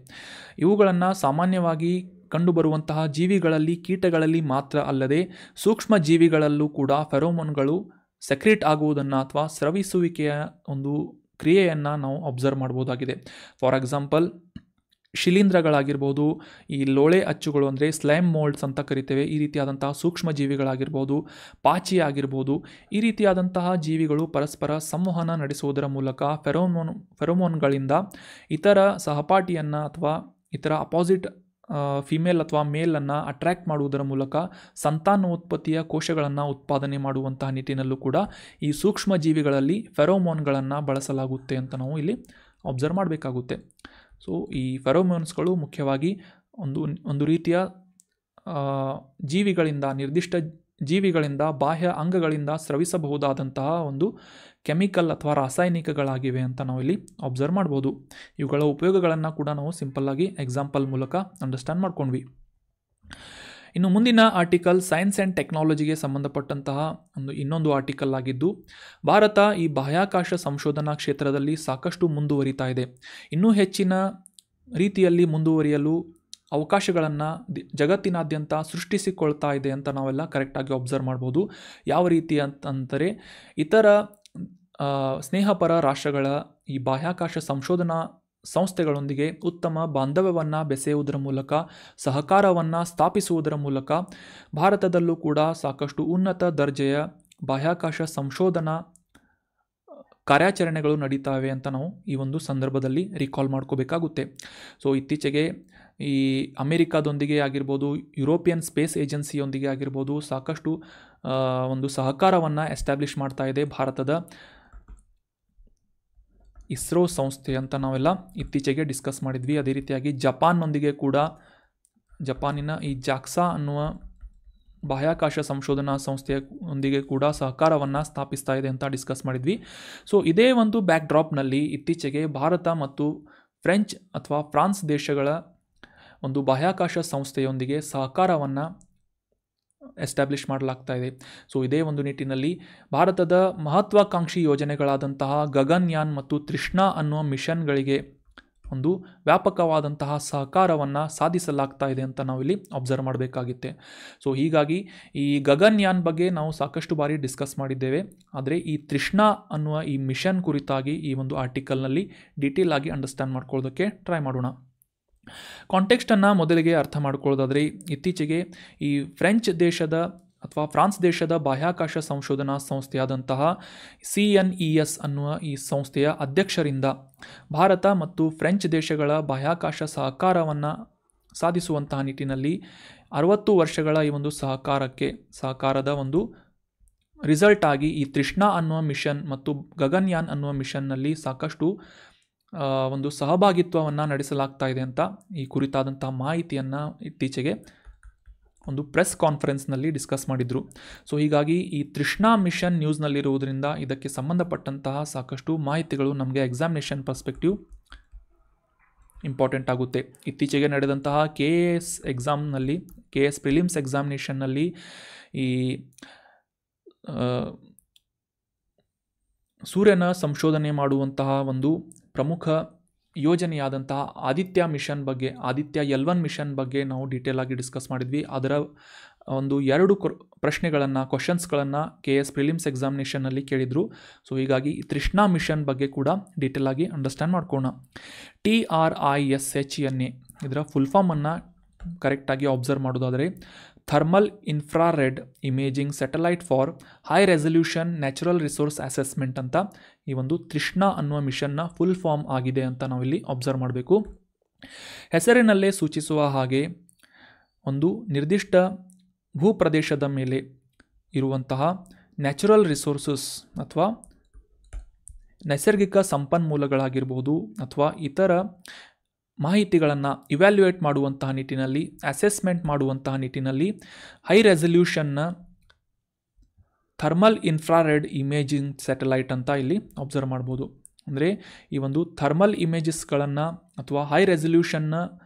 ಇವುಗಳನ್ನು ಸಾಮಾನ್ಯವಾಗಿ ಕಂಡುಬರುವಂತಹ ಜೀವಿಗಳಲ್ಲಿ, ಕೀಟಗಳಲ್ಲಿ ಮಾತ್ರ ಅಲ್ಲದೆ ಸೂಕ್ಷ್ಮ ಜೀವಿಗಳಲ್ಲೂ ಕೂಡ ಫೆರೋಮೋನ್ಗಳು ಸೆಕ್ರೀಟ್ ಆಗುವುದನ್ನು ಅಥವಾ ಸ್ರವಿಸುವಿಕೆಯ ಒಂದು ಕ್ರಿಯೆಯನ್ನು ನಾವು ಅಬ್ಸರ್ವ್ ಮಾಡ್ಬೋದಾಗಿದೆ. ಫಾರ್ ಎಕ್ಸಾಂಪಲ್ ಶಿಲೀಂಧ್ರಗಳಾಗಿರ್ಬೋದು, ಈ ಲೋಳೆ ಅಚ್ಚುಗಳು ಅಂದರೆ ಸ್ಲೈಮ್ ಮೋಲ್ಡ್ಸ್ ಅಂತ ಕರಿತೇವೆ, ಈ ರೀತಿಯಾದಂತಹ ಸೂಕ್ಷ್ಮ ಜೀವಿಗಳಾಗಿರ್ಬೋದು, ಪಾಚಿ ಆಗಿರ್ಬೋದು, ಈ ರೀತಿಯಾದಂತಹ ಜೀವಿಗಳು ಪರಸ್ಪರ ಸಂವಹನ ನಡೆಸುವುದರ ಮೂಲಕ ಫೆರೋಮೋನ್ಗಳಿಂದ ಇತರ ಸಹಪಾಠಿಯನ್ನು ಅಥವಾ ಇತರ ಅಪೋಸಿಟ್ ಫಿಮೇಲ್ ಅಥವಾ ಮೇಲನ್ನು ಅಟ್ರ್ಯಾಕ್ಟ್ ಮಾಡುವುದರ ಮೂಲಕ ಸಂತಾನೋತ್ಪತ್ತಿಯ ಕೋಶಗಳನ್ನು ಉತ್ಪಾದನೆ ಮಾಡುವಂತಹ ನಿಟ್ಟಿನಲ್ಲೂ ಕೂಡ ಈ ಸೂಕ್ಷ್ಮ ಜೀವಿಗಳಲ್ಲಿ ಫೆರೋಮೋನ್ಗಳನ್ನು ಬಳಸಲಾಗುತ್ತೆ ಅಂತ ನಾವು ಇಲ್ಲಿ ಅಬ್ಸರ್ವ್ ಮಾಡಬೇಕಾಗುತ್ತೆ. ಸೊ ಈ ಫೆರೋಮೋನ್ಸ್ಗಳು ಮುಖ್ಯವಾಗಿ ಒಂದು ರೀತಿಯ ನಿರ್ದಿಷ್ಟ ಜೀವಿಗಳಿಂದ ಬಾಹ್ಯ ಅಂಗಗಳಿಂದ ಸ್ರವಿಸಬಹುದಾದಂತಹ ಒಂದು ಕೆಮಿಕಲ್ ಅಥವಾ ರಾಸಾಯನಿಕಗಳಾಗಿವೆ ಅಂತ ನಾವು ಇಲ್ಲಿ ಅಬ್ಸರ್ವ್ ಮಾಡ್ಬೋದು. ಇವುಗಳ ಉಪಯೋಗಗಳನ್ನು ಕೂಡ ನಾವು ಸಿಂಪಲ್ಲಾಗಿ ಎಕ್ಸಾಂಪಲ್ ಮೂಲಕ ಅಂಡರ್ಸ್ಟ್ಯಾಂಡ್ ಮಾಡ್ಕೊಂಡ್ವಿ. ಇನ್ನು ಮುಂದಿನ ಆರ್ಟಿಕಲ್ ಸೈನ್ಸ್ ಆ್ಯಂಡ್ ಟೆಕ್ನಾಲಜಿಗೆ ಸಂಬಂಧಪಟ್ಟಂತಹ ಇನ್ನೊಂದು ಆರ್ಟಿಕಲ್ ಆಗಿದ್ದು, ಭಾರತ ಈ ಬಾಹ್ಯಾಕಾಶ ಸಂಶೋಧನಾ ಕ್ಷೇತ್ರದಲ್ಲಿ ಸಾಕಷ್ಟು ಮುಂದುವರಿತಾ ಇದೆ. ಇನ್ನೂ ಹೆಚ್ಚಿನ ರೀತಿಯಲ್ಲಿ ಮುಂದುವರಿಯಲು ಅವಕಾಶಗಳನ್ನು ಜಗತ್ತಿನಾದ್ಯಂತ ಸೃಷ್ಟಿಸಿಕೊಳ್ತಾ ಇದೆ ಅಂತ ನಾವೆಲ್ಲ ಕರೆಕ್ಟಾಗಿ ಅಬ್ಸರ್ವ್ ಮಾಡ್ಬೋದು. ಯಾವ ರೀತಿ ಅಂತಂದರೆ, ಇತರ ಸ್ನೇಹಪರ ರಾಷ್ಟ್ರಗಳ ಈ ಬಾಹ್ಯಾಕಾಶ ಸಂಶೋಧನಾ ಸಂಸ್ಥೆಗಳೊಂದಿಗೆ ಉತ್ತಮ ಬಾಂಧವ್ಯವನ್ನು ಬೆಸೆಯುವುದರ ಮೂಲಕ, ಸಹಕಾರವನ್ನು ಸ್ಥಾಪಿಸುವುದರ ಮೂಲಕ ಭಾರತದಲ್ಲೂ ಕೂಡ ಸಾಕಷ್ಟು ಉನ್ನತ ದರ್ಜೆಯ ಬಾಹ್ಯಾಕಾಶ ಸಂಶೋಧನಾ ಕಾರ್ಯಾಚರಣೆಗಳು ನಡೀತಾವೆ ಅಂತ ನಾವು ಈ ಒಂದು ಸಂದರ್ಭದಲ್ಲಿ ರಿಕಾಲ್ ಮಾಡ್ಕೋಬೇಕಾಗುತ್ತೆ. ಸೊ ಇತ್ತೀಚೆಗೆ ಈ ಅಮೆರಿಕಾದೊಂದಿಗೆ ಆಗಿರ್ಬೋದು, ಯುರೋಪಿಯನ್ ಸ್ಪೇಸ್ ಏಜೆನ್ಸಿಯೊಂದಿಗೆ ಆಗಿರ್ಬೋದು ಸಾಕಷ್ಟು ಒಂದು ಸಹಕಾರವನ್ನು ಎಸ್ಟಾಬ್ಲಿಷ್ ಮಾಡ್ತಾ ಇದೆ ಭಾರತದ ಇಸ್ರೋ ಸಂಸ್ಥೆ ಅಂತ ನಾವೆಲ್ಲ ಇತ್ತೀಚೆಗೆ ಡಿಸ್ಕಸ್ ಮಾಡಿದ್ವಿ. ಅದೇ ರೀತಿಯಾಗಿ ಜಪಾನ್ನೊಂದಿಗೆ ಕೂಡ, ಜಪಾನಿನ ಈ ಜಾಕ್ಸಾ ಅನ್ನುವ ಬಾಹ್ಯಾಕಾಶ ಸಂಶೋಧನಾ ಸಂಸ್ಥೆಯೊಂದಿಗೆ ಕೂಡ ಸಹಕಾರವನ್ನು ಸ್ಥಾಪಿಸ್ತಾ ಇದೆ ಅಂತ ಡಿಸ್ಕಸ್ ಮಾಡಿದ್ವಿ. ಸೊ ಇದೇ ಒಂದು ಬ್ಯಾಕ್ ಡ್ರಾಪ್ನಲ್ಲಿ ಇತ್ತೀಚೆಗೆ ಭಾರತ ಮತ್ತು ಫ್ರಾನ್ಸ್ ದೇಶಗಳ ಒಂದು ಬಾಹ್ಯಾಕಾಶ ಸಂಸ್ಥೆಯೊಂದಿಗೆ ಸಹಕಾರವನ್ನು ಎಸ್ಟಾಬ್ಲಿಷ್ ಮಾಡಲಾಗ್ತಾ ಇದೆ. ಸೊ ಇದೇ ಒಂದು ನಿಟ್ಟಿನಲ್ಲಿ ಭಾರತದ ಮಹತ್ವಾಕಾಂಕ್ಷಿ ಯೋಜನೆಗಳಾದಂತಹ ಗಗನ್ಯಾನ್ ಮತ್ತು ತೃಷ್ಣಾ ಅನ್ನುವ ಮಿಷನ್ಗಳಿಗೆ ಒಂದು ವ್ಯಾಪಕವಾದಂತಹ ಸಹಕಾರವನ್ನು ಸಾಧಿಸಲಾಗ್ತಾ ಇದೆ ಅಂತ ನಾವಿಲ್ಲಿ ಅಬ್ಸರ್ವ್ ಮಾಡಬೇಕಾಗುತ್ತೆ. ಸೊ ಹೀಗಾಗಿ ಈ ಗಗನ್ಯಾನ್ ಬಗ್ಗೆ ನಾವು ಸಾಕಷ್ಟು ಬಾರಿ ಡಿಸ್ಕಸ್ ಮಾಡಿದ್ದೇವೆ. ಆದರೆ ಈ ತೃಷ್ಣಾ ಅನ್ನುವ ಈ ಮಿಷನ್ ಕುರಿತಾಗಿ ಈ ಒಂದು ಆರ್ಟಿಕಲ್ನಲ್ಲಿ ಡೀಟೇಲ್ ಆಗಿ ಅಂಡರ್ಸ್ಟ್ಯಾಂಡ್ ಮಾಡ್ಕೊಳ್ಳೋದಕ್ಕೆ ಟ್ರೈ ಮಾಡೋಣ. ಕಾಂಟೆಕ್ಸ್ಟನ್ನು ಮೊದಲಿಗೆ ಅರ್ಥ ಮಾಡ್ಕೊಳ್ಳೋದಾದರೆ, ಇತ್ತೀಚೆಗೆ ಈ ಫ್ರಾನ್ಸ್ ದೇಶದ ಬಾಹ್ಯಾಕಾಶ ಸಂಶೋಧನಾ ಸಂಸ್ಥೆಯಾದಂತಹ CNES ಅನ್ನುವ ಈ ಸಂಸ್ಥೆಯ ಅಧ್ಯಕ್ಷರಿಂದ ಭಾರತ ಮತ್ತು ಫ್ರೆಂಚ್ ದೇಶಗಳ ಬಾಹ್ಯಾಕಾಶ ಸಹಕಾರವನ್ನು ಸಾಧಿಸುವಂತಹ ನಿಟ್ಟಿನಲ್ಲಿ 60 ವರ್ಷಗಳ ಈ ಒಂದು ಸಹಕಾರದ ಒಂದು ರಿಸಲ್ಟ್ ಆಗಿ ಈ ತೃಷ್ಣಾ ಅನ್ನುವ ಮಿಷನ್ ಮತ್ತು ಗಗನ್ಯಾನ್ ಅನ್ನುವ ಮಿಷನ್ನಲ್ಲಿ ಸಾಕಷ್ಟು ಒಂದು ಸಹಭಾಗಿತ್ವವನ್ನು ನಡೆಸಲಾಗ್ತಾ ಇದೆ ಅಂತ ಈ ಕುರಿತಾದಂಥ ಮಾಹಿತಿಯನ್ನು ಇತ್ತೀಚೆಗೆ ಒಂದು ಪ್ರೆಸ್ ಕಾನ್ಫರೆನ್ಸ್ನಲ್ಲಿ ಡಿಸ್ಕಸ್ ಮಾಡಿದರು. ಸೊ ಹೀಗಾಗಿ ಈ ತೃಷ್ಣಾ ಮಿಷನ್ ನ್ಯೂಸ್ನಲ್ಲಿರುವುದರಿಂದ ಇದಕ್ಕೆ ಸಂಬಂಧಪಟ್ಟಂತಹ ಸಾಕಷ್ಟು ಮಾಹಿತಿಗಳು ನಮಗೆ ಎಕ್ಸಾಮಿನೇಷನ್ ಪರ್ಸ್ಪೆಕ್ಟಿವ್ ಇಂಪಾರ್ಟೆಂಟ್ ಆಗುತ್ತೆ. ಇತ್ತೀಚೆಗೆ ನಡೆದಂತಹ KS ಪ್ರಿಲಿಮ್ಸ್ ಎಕ್ಸಾಮಿನೇಷನ್ನಲ್ಲಿ ಈ ಸೂರ್ಯನ ಸಂಶೋಧನೆ ಮಾಡುವಂತಹ ಒಂದು ಪ್ರಮುಖ ಯೋಜನೆಯಾದಂತಹ ಆದಿತ್ಯ ಮಿಷನ್ ಬಗ್ಗೆ, ಆದಿತ್ಯ L1 ಮಿಷನ್ ಬಗ್ಗೆ ನಾವು ಡೀಟೇಲ್ ಆಗಿ ಡಿಸ್ಕಸ್ ಮಾಡಿದ್ವಿ. ಅದರ ಒಂದು 2 ಕ್ವಶನ್ಸ್ಗಳನ್ನು KS ಪ್ರಿಲಿಮ್ಸ್ ಎಕ್ಸಾಮಿನೇಷನ್ನಲ್ಲಿ ಕೇಳಿದರು. ಸೊ ಹೀಗಾಗಿ ಈ ತೃಷ್ಣಾ ಮಿಷನ್ ಬಗ್ಗೆ ಕೂಡ ಡೀಟೇಲ್ ಆಗಿ ಅಂಡರ್ಸ್ಟ್ಯಾಂಡ್ ಮಾಡ್ಕೋಣ. TRISHNA ಇದರ ಫುಲ್ ಫಾರ್ಮನ್ನು ಕರೆಕ್ಟಾಗಿ ಅಬ್ಸರ್ವ್ ಮಾಡೋದಾದರೆ thermal infrared imaging satellite for high resolution natural resource assessment ಅಂತ ಈ ಒಂದು ತೃಷ್ಣಾ ಅನ್ನುವ ಮಿಷನ್ನ ಫುಲ್ ಫಾರ್ಮ್ ಆಗಿದೆ ಅಂತ ನಾವಿಲ್ಲಿ ಅಬ್ಸರ್ವ್ ಮಾಡಬೇಕು. ಹೆಸರಿನಲ್ಲೇ ಸೂಚಿಸುವ ಹಾಗೆ ಒಂದು ನಿರ್ದಿಷ್ಟ ಭೂಪ್ರದೇಶದ ಮೇಲೆ ಇರುವಂತಹ ನ್ಯಾಚುರಲ್ ರಿಸೋರ್ಸಸ್ ಅಥವಾ ನೈಸರ್ಗಿಕ ಸಂಪನ್ಮೂಲಗಳಾಗಿರ್ಬೋದು ಅಥವಾ ಇತರ ಮಾಹಿತಿಗಳನ್ನು ಇವ್ಯಾಲ್ಯೂಯೇಟ್ ಮಾಡುವಂತಹ ನಿಟ್ಟಿನಲ್ಲಿ, ಅಸೆಸ್ಮೆಂಟ್ ಮಾಡುವಂತಹ ನಿಟ್ಟಿನಲ್ಲಿ ಹೈ ರೆಸಲ್ಯೂಷನ್ನ ಥರ್ಮಲ್ ಇನ್ಫ್ರಾರೆಡ್ ಇಮೇಜಿಂಗ್ ಸ್ಯಾಟಲೈಟ್ ಅಂತ ಇಲ್ಲಿ ಅಬ್ಸರ್ವ್ ಮಾಡ್ಬೋದು. ಅಂದರೆ ಈ ಒಂದು ಥರ್ಮಲ್ ಇಮೇಜಸ್ಗಳನ್ನು ಅಥವಾ ಹೈ ರೆಸಲ್ಯೂಷನ್ನ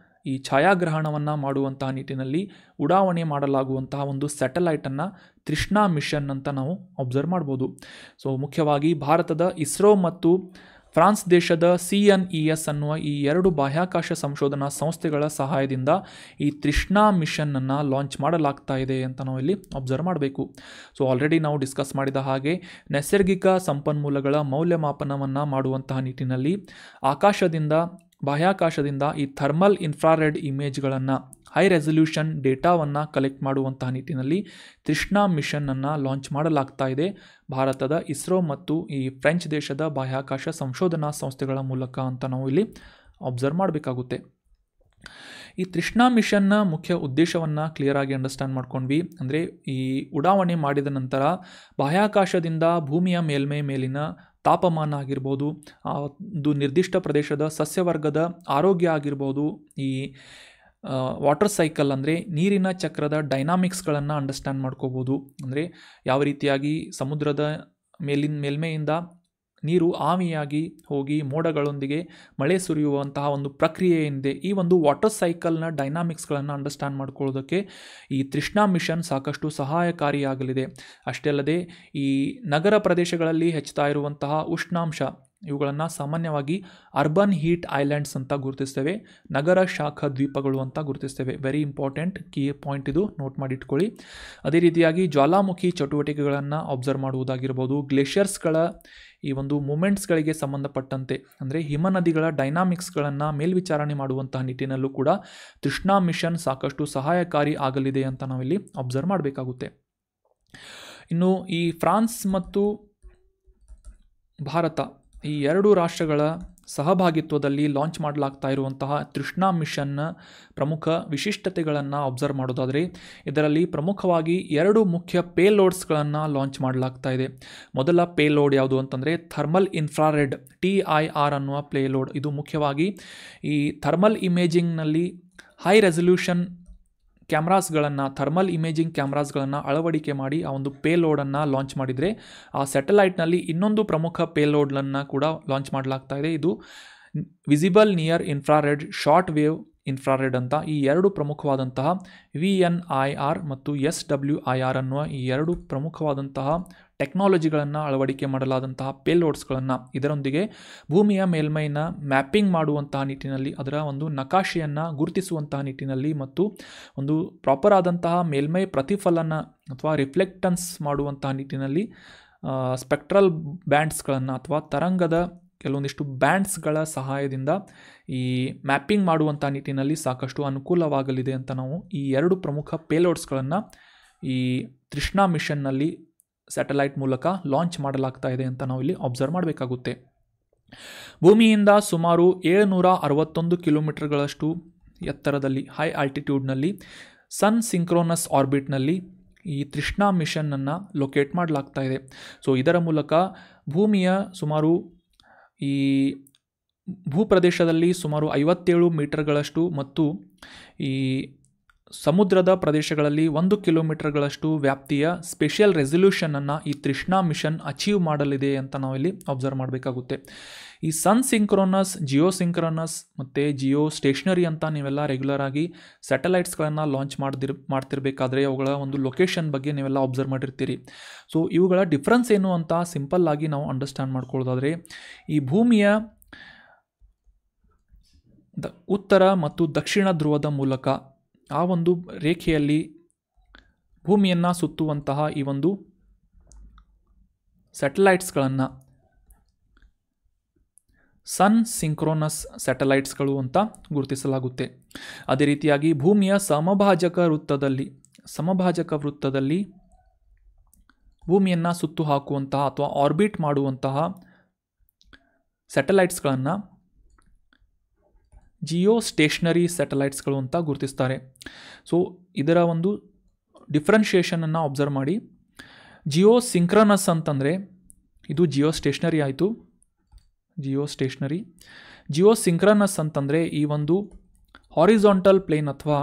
ಈ ಛಾಯಾಗ್ರಹಣವನ್ನು ಮಾಡುವಂತಹ ನಿಟ್ಟಿನಲ್ಲಿ ಉಡಾವಣೆ ಮಾಡಲಾಗುವಂತಹ ಒಂದು ಸ್ಯಾಟಲೈಟನ್ನು ತೃಷ್ಣಾ ಮಿಷನ್ ಅಂತ ನಾವು ಅಬ್ಸರ್ವ್ ಮಾಡ್ಬೋದು. ಸೊ ಮುಖ್ಯವಾಗಿ ಭಾರತದ ಇಸ್ರೋ ಮತ್ತು ಫ್ರಾನ್ಸ್ ದೇಶದ CNES ಅನ್ನುವ ಈ 2 ಬಾಹ್ಯಾಕಾಶ ಸಂಶೋಧನಾ ಸಂಸ್ಥೆಗಳ ಸಹಾಯದಿಂದ ಈ ತೃಷ್ಣಾ ಮಿಷನ್ನನ್ನು ಲಾಂಚ್ ಮಾಡಲಾಗ್ತಾ ಇದೆ ಅಂತ ನಾವು ಇಲ್ಲಿ ಅಬ್ಸರ್ವ್ ಮಾಡಬೇಕು. ಸೊ ಆಲ್ರೆಡಿ ನಾವು ಡಿಸ್ಕಸ್ ಮಾಡಿದ ಹಾಗೆ ನೈಸರ್ಗಿಕ ಸಂಪನ್ಮೂಲಗಳ ಮೌಲ್ಯಮಾಪನವನ್ನು ಮಾಡುವಂತಹ ನಿಟ್ಟಿನಲ್ಲಿ ಬಾಹ್ಯಾಕಾಶದಿಂದ ಈ ಥರ್ಮಲ್ ಇನ್ಫ್ರಾರೆಡ್ ಇಮೇಜ್ಗಳನ್ನು ಹೈ ರೆಸಲ್ಯೂಷನ್ ಡೇಟಾವನ್ನು ಕಲೆಕ್ಟ್ ಮಾಡುವಂತಹ ನಿಟ್ಟಿನಲ್ಲಿ ತೃಷ್ಣಾ ಮಿಷನ್ನನ್ನು ಲಾಂಚ್ ಮಾಡಲಾಗ್ತಾ ಇದೆ ಭಾರತದ ಇಸ್ರೋ ಮತ್ತು ಈ ಫ್ರೆಂಚ್ ದೇಶದ ಬಾಹ್ಯಾಕಾಶ ಸಂಶೋಧನಾ ಸಂಸ್ಥೆಗಳ ಮೂಲಕ ಅಂತ ನಾವು ಇಲ್ಲಿ ಅಬ್ಸರ್ವ್ ಮಾಡಬೇಕಾಗುತ್ತೆ. ಈ ತೃಷ್ಣಾ ಮಿಷನ್ನ ಮುಖ್ಯ ಉದ್ದೇಶವನ್ನು ಕ್ಲಿಯರ್ ಆಗಿ ಅಂಡರ್ಸ್ಟ್ಯಾಂಡ್ ಮಾಡ್ಕೊಂಡ್ವಿ. ಅಂದರೆ ಈ ಉಡಾವಣೆ ಮಾಡಿದ ನಂತರ ಬಾಹ್ಯಾಕಾಶದಿಂದ ಭೂಮಿಯ ಮೇಲಿನ ತಾಪಮಾನ ಆಗಿರ್ಬೋದು, ಒಂದು ನಿರ್ದಿಷ್ಟ ಪ್ರದೇಶದ ಸಸ್ಯವರ್ಗದ ಆರೋಗ್ಯ ಆಗಿರ್ಬೋದು, ಈ ವಾಟರ್ ಸೈಕಲ್ ಅಂದರೆ ನೀರಿನ ಚಕ್ರದ ಡೈನಾಮಿಕ್ಸ್ಗಳನ್ನು ಅಂಡರ್ಸ್ಟ್ಯಾಂಡ್ ಮಾಡ್ಕೋಬೋದು. ಅಂದರೆ ಯಾವ ರೀತಿಯಾಗಿ ಸಮುದ್ರದ ಮೇಲ್ಮೆಯಿಂದ ನೀರು ಆವಿಯಾಗಿ ಹೋಗಿ ಮೋಡಗಳೊಂದಿಗೆ ಮಳೆ ಸುರಿಯುವಂತಹ ಒಂದು ಪ್ರಕ್ರಿಯೆ ಏನಿದೆ, ಈ ಒಂದು ವಾಟರ್ ಸೈಕಲ್ನ ಡೈನಾಮಿಕ್ಸ್ಗಳನ್ನು ಅಂಡರ್ಸ್ಟ್ಯಾಂಡ್ ಮಾಡ್ಕೊಳ್ಳೋದಕ್ಕೆ ಈ ತೃಷ್ಣಾ ಮಿಷನ್ ಸಾಕಷ್ಟು ಸಹಾಯಕಾರಿಯಾಗಲಿದೆ. ಅಷ್ಟೇ ಅಲ್ಲದೆ ಈ ನಗರ ಪ್ರದೇಶಗಳಲ್ಲಿ ಹೆಚ್ಚುತ್ತಾ ಇರುವಂತಹ ಉಷ್ಣಾಂಶ, ಇವುಗಳನ್ನು ಸಾಮಾನ್ಯವಾಗಿ ಅರ್ಬನ್ ಹೀಟ್ ಐಲ್ಯಾಂಡ್ಸ್ ಅಂತ ಗುರುತಿಸ್ತೇವೆ, ನಗರ ಶಾಖ ದ್ವೀಪಗಳು ಅಂತ ಗುರುತಿಸ್ತೇವೆ. ವೆರಿ ಇಂಪಾರ್ಟೆಂಟ್ ಕೀ ಪಾಯಿಂಟ್ ಇದು, ನೋಟ್ ಮಾಡಿ ಇಟ್ಕೊಳ್ಳಿ. ಅದೇ ರೀತಿಯಾಗಿ ಜ್ವಾಲಾಮುಖಿ ಚಟುವಟಿಕೆಗಳನ್ನು ಅಬ್ಸರ್ವ್ ಮಾಡುವುದಾಗಿರ್ಬೋದು, ಗ್ಲೇಷಿಯರ್ಸ್ಗಳ ಈ ಒಂದು ಮೂಮೆಂಟ್ಸ್ಗಳಿಗೆ ಸಂಬಂಧಪಟ್ಟಂತೆ ಅಂದರೆ ಹಿಮನದಿಗಳ ಡೈನಾಮಿಕ್ಸ್ಗಳನ್ನು ಮೇಲ್ವಿಚಾರಣೆ ಮಾಡುವಂತಹ ನಿಟ್ಟಿನಲ್ಲೂ ಕೂಡ ತೃಷ್ಣಾ ಮಿಷನ್ ಸಾಕಷ್ಟು ಸಹಾಯಕಾರಿ ಆಗಲಿದೆ ಅಂತ ನಾವಿಲ್ಲಿ ಅಬ್ಸರ್ವ್ ಮಾಡಬೇಕಾಗುತ್ತೆ. ಇನ್ನು ಈ ಫ್ರಾನ್ಸ್ ಮತ್ತು ಭಾರತ ಈ 2 ರಾಷ್ಟ್ರಗಳ ಸಹಭಾಗಿತ್ವದಲ್ಲಿ ಲಾಂಚ್ ಮಾಡಲಾಗ್ತಾ ಇರುವಂತಹ ತೃಷ್ಣಾ ಮಿಷನ್ನ ಪ್ರಮುಖ ವಿಶಿಷ್ಟತೆಗಳನ್ನು ಅಬ್ಸರ್ವ್ ಮಾಡೋದಾದರೆ ಇದರಲ್ಲಿ ಪ್ರಮುಖವಾಗಿ 2 ಮುಖ್ಯ ಪೇಲೋಡ್ಸ್ಗಳನ್ನು ಲಾಂಚ್ ಮಾಡಲಾಗ್ತಾ ಇದೆ. ಮೊದಲ ಪೇಲೋಡ್ ಯಾವುದು ಅಂತಂದರೆ ಥರ್ಮಲ್ ಇನ್ಫ್ರಾರೆಡ್ TIR ಅನ್ನುವ ಪೇಲೋಡ್. ಇದು ಮುಖ್ಯವಾಗಿ ಈ ಥರ್ಮಲ್ ಇಮೇಜಿಂಗ್ನಲ್ಲಿ ಹೈ ರೆಸಲ್ಯೂಷನ್ ಥರ್ಮಲ್ ಇಮೇಜಿಂಗ್ ಕ್ಯಾಮ್ರಾಸ್ಗಳನ್ನು ಅಳವಡಿಕೆ ಮಾಡಿ ಆ ಒಂದು ಪೇಲೋಡನ್ನು ಲಾಂಚ್ ಮಾಡಿದರೆ, ಆ ಸ್ಯಾಟಲೈಟ್ನಲ್ಲಿ ಇನ್ನೊಂದು ಪ್ರಮುಖ ಪೇಲೋಡನ್ನು ಕೂಡ ಲಾಂಚ್ ಮಾಡಲಾಗ್ತಾ ಇದೆ. ಇದು visible near infrared, short wave infrared ಅಂತ ಈ 2 ಪ್ರಮುಖವಾದಂತಹ VNIR ಮತ್ತು SWIR ಅನ್ನುವ ಈ 2 ಪ್ರಮುಖವಾದಂತಹ ಟೆಕ್ನಾಲಜಿಗಳನ್ನು ಅಳವಡಿಕೆ ಮಾಡಲಾದಂತಹ ಪೇಲೋಡ್ಸ್ಗಳನ್ನು, ಇದರೊಂದಿಗೆ ಭೂಮಿಯ ಮೇಲ್ಮೈನ ಮ್ಯಾಪಿಂಗ್ ಮಾಡುವಂತಹ ನಿಟ್ಟಿನಲ್ಲಿ, ಅದರ ಒಂದು ನಕಾಶೆಯನ್ನು ಗುರುತಿಸುವಂತಹ ನಿಟ್ಟಿನಲ್ಲಿ ಮತ್ತು ಒಂದು ಪ್ರಾಪರ್ ಆದಂತಹ ಮೇಲ್ಮೈ ಪ್ರತಿಫಲನ ಅಥವಾ ರಿಫ್ಲೆಕ್ಟನ್ಸ್ ಮಾಡುವಂತಹ ನಿಟ್ಟಿನಲ್ಲಿ ಸ್ಪೆಕ್ಟ್ರಲ್ ಬ್ಯಾಂಡ್ಸ್ಗಳನ್ನು ಅಥವಾ ತರಂಗದ ಕೆಲವೊಂದಿಷ್ಟು ಬ್ಯಾಂಡ್ಸ್ಗಳ ಸಹಾಯದಿಂದ ಈ ಮ್ಯಾಪಿಂಗ್ ಮಾಡುವಂಥ ನಿಟ್ಟಿನಲ್ಲಿ ಸಾಕಷ್ಟು ಅನುಕೂಲವಾಗಲಿದೆ ಅಂತ ನಾವು ಈ 2 ಪ್ರಮುಖ ಪೇಲೋಡ್ಸ್ಗಳನ್ನು ಈ ತೃಷ್ಣಾ ಮಿಷನ್ನಲ್ಲಿ ಸ್ಯಾಟಲೈಟ್ ಮೂಲಕ ಲಾಂಚ್ ಮಾಡಲಾಗ್ತಾ ಇದೆ ಅಂತ ನಾವು ಇಲ್ಲಿ ಅಬ್ಸರ್ವ್ ಮಾಡಬೇಕಾಗುತ್ತೆ. ಭೂಮಿಯಿಂದ ಸುಮಾರು 761 ಕಿಲೋಮೀಟರ್ಗಳಷ್ಟು ಎತ್ತರದಲ್ಲಿ ಹೈ ಆಲ್ಟಿಟ್ಯೂಡ್ನಲ್ಲಿ ಸನ್ ಸಿಂಕ್ರೋನಸ್ ಆರ್ಬಿಟ್ನಲ್ಲಿ ಈ ತೃಷ್ಣಾ ಮಿಷನ್ನನ್ನು ಲೊಕೇಟ್ ಮಾಡಲಾಗ್ತಾ ಇದೆ. ಸೊ ಇದರ ಮೂಲಕ ಭೂಮಿಯ ಸುಮಾರು ಈ ಭೂಪ್ರದೇಶದಲ್ಲಿ ಸುಮಾರು 57 ಮೀಟರ್ಗಳಷ್ಟು ಮತ್ತು ಈ ಸಮುದ್ರದ ಪ್ರದೇಶಗಳಲ್ಲಿ 1 ಕಿಲೋಮೀಟರ್ಗಳಷ್ಟು ವ್ಯಾಪ್ತಿಯ ಸ್ಪೆಷಲ್ ರೆಸಲ್ಯೂಷನನ್ನು ಈ ತೃಷ್ಣಾ ಮಿಷನ್ ಅಚೀವ್ ಮಾಡಲಿದೆ ಅಂತ ನಾವಿಲ್ಲಿ ಅಬ್ಸರ್ವ್ ಮಾಡಬೇಕಾಗುತ್ತೆ. ಈ ಸನ್ ಸಿಂಕ್ರೋನಸ್, ಜಿಯೋ ಸಿಂಕ್ರೋನಸ್ ಮತ್ತು ಜಿಯೋ ಸ್ಟೇಷನರಿ ಅಂತ ನೀವೆಲ್ಲ ರೆಗ್ಯುಲರ್ ಆಗಿ ಸ್ಯಾಟಲೈಟ್ಸ್ಗಳನ್ನು ಲಾಂಚ್ ಮಾಡ್ತಿರ್ಬೇಕಾದ್ರೆ ಅವುಗಳ ಒಂದು ಲೊಕೇಶನ್ ಬಗ್ಗೆ ನೀವೆಲ್ಲ ಅಬ್ಸರ್ವ್ ಮಾಡಿರ್ತೀರಿ. ಸೊ ಇವುಗಳ ಡಿಫ್ರೆನ್ಸ್ ಏನು ಅಂತ ಸಿಂಪಲ್ ಆಗಿ ನಾವು ಅಂಡರ್ಸ್ಟ್ಯಾಂಡ್ ಮಾಡ್ಕೊಳ್ಳೋದಾದರೆ, ಈ ಭೂಮಿಯ ಉತ್ತರ ಮತ್ತು ದಕ್ಷಿಣ ಧ್ರುವದ ಮೂಲಕ ಆ ಒಂದು ರೇಖೆಯಲ್ಲಿ ಭೂಮಿಯನ್ನು ಸುತ್ತುವಂತಹ ಈ ಒಂದು ಸ್ಯಾಟಲೈಟ್ಸ್ಗಳನ್ನು ಸನ್ ಸಿಂಕ್ರೋನಸ್ ಸ್ಯಾಟಲೈಟ್ಸ್ಗಳು ಅಂತ ಗುರುತಿಸಲಾಗುತ್ತೆ. ಅದೇ ರೀತಿಯಾಗಿ ಭೂಮಿಯ ಸಮಭಾಜಕ ವೃತ್ತದಲ್ಲಿ ಭೂಮಿಯನ್ನು ಸುತ್ತು ಹಾಕುವಂತಹ ಅಥವಾ ಆರ್ಬಿಟ್ ಮಾಡುವಂತಹ ಸ್ಯಾಟಲೈಟ್ಸ್ಗಳನ್ನು ಜಿಯೋ ಸ್ಟೇಷನರಿ ಸ್ಯಾಟಲೈಟ್ಸ್ಗಳು ಅಂತ ಗುರುತಿಸ್ತಾರೆ. ಸೊ ಇದರ ಒಂದು ಡಿಫ್ರೆನ್ಷಿಯೇಷನನ್ನು ಅಬ್ಸರ್ವ್ ಮಾಡಿ. ಜಿಯೋ ಸಿಂಕ್ರನಸ್ ಅಂತಂದರೆ ಇದು ಜಿಯೋ ಸ್ಟೇಷನರಿ ಆಯಿತು. ಜಿಯೋ ಸಿಂಕ್ರನಸ್ ಅಂತಂದರೆ ಈ ಒಂದು ಹಾರಿಜಾಂಟಲ್ ಪ್ಲೇನ್ ಅಥವಾ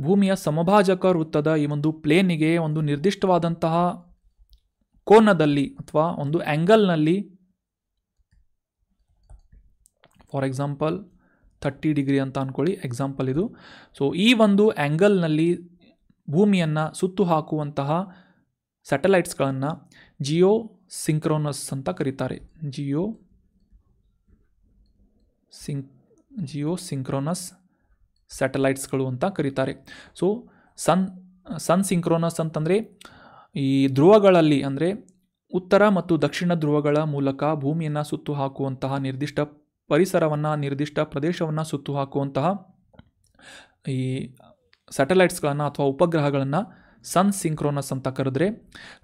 ಭೂಮಿಯ ಸಮಭಾಜಕ ವೃತ್ತದ ಈ ಒಂದು ಪ್ಲೇನಿಗೆ ಒಂದು ನಿರ್ದಿಷ್ಟವಾದಂತಹ ಕೋನದಲ್ಲಿ ಅಥವಾ ಒಂದು ಆ್ಯಂಗಲ್ನಲ್ಲಿ, ಫಾರ್ ಎಕ್ಸಾಂಪಲ್ 30 ಡಿಗ್ರಿ ಅಂತ ಅಂದ್ಕೊಳ್ಳಿ, ಎಕ್ಸಾಂಪಲ್ ಇದು. ಸೊ ಈ ಒಂದು ಆ್ಯಂಗಲ್ನಲ್ಲಿ ಭೂಮಿಯನ್ನು ಸುತ್ತು ಹಾಕುವಂತಹ ಸ್ಯಾಟಲೈಟ್ಸ್ಗಳನ್ನು ಜಿಯೋ ಸಿಂಕ್ರೋನಸ್ ಅಂತ ಕರೀತಾರೆ. ಜಿಯೋ ಸಿಂಕ್ರೋನಸ್ ಸ್ಯಾಟಲೈಟ್ಸ್ಗಳು ಅಂತ ಕರೀತಾರೆ. ಸೊ ಸನ್ ಸಿಂಕ್ರೋನಸ್ ಅಂತಂದರೆ ಈ ಧ್ರುವಗಳಲ್ಲಿ, ಅಂದರೆ ಉತ್ತರ ಮತ್ತು ದಕ್ಷಿಣ ಧ್ರುವಗಳ ಮೂಲಕ ಭೂಮಿಯನ್ನು ಸುತ್ತು ಹಾಕುವಂತಹ ನಿರ್ದಿಷ್ಟ ಪರಿಸರವನ್ನು, ನಿರ್ದಿಷ್ಟ ಪ್ರದೇಶವನ್ನು ಸುತ್ತು ಹಾಕುವಂತಹ ಈ ಸ್ಯಾಟಲೈಟ್ಸ್ಗಳನ್ನು ಅಥವಾ ಉಪಗ್ರಹಗಳನ್ನು ಸನ್ ಸಿಂಕ್ರೋನಸ್ ಅಂತ ಕರೆದ್ರೆ,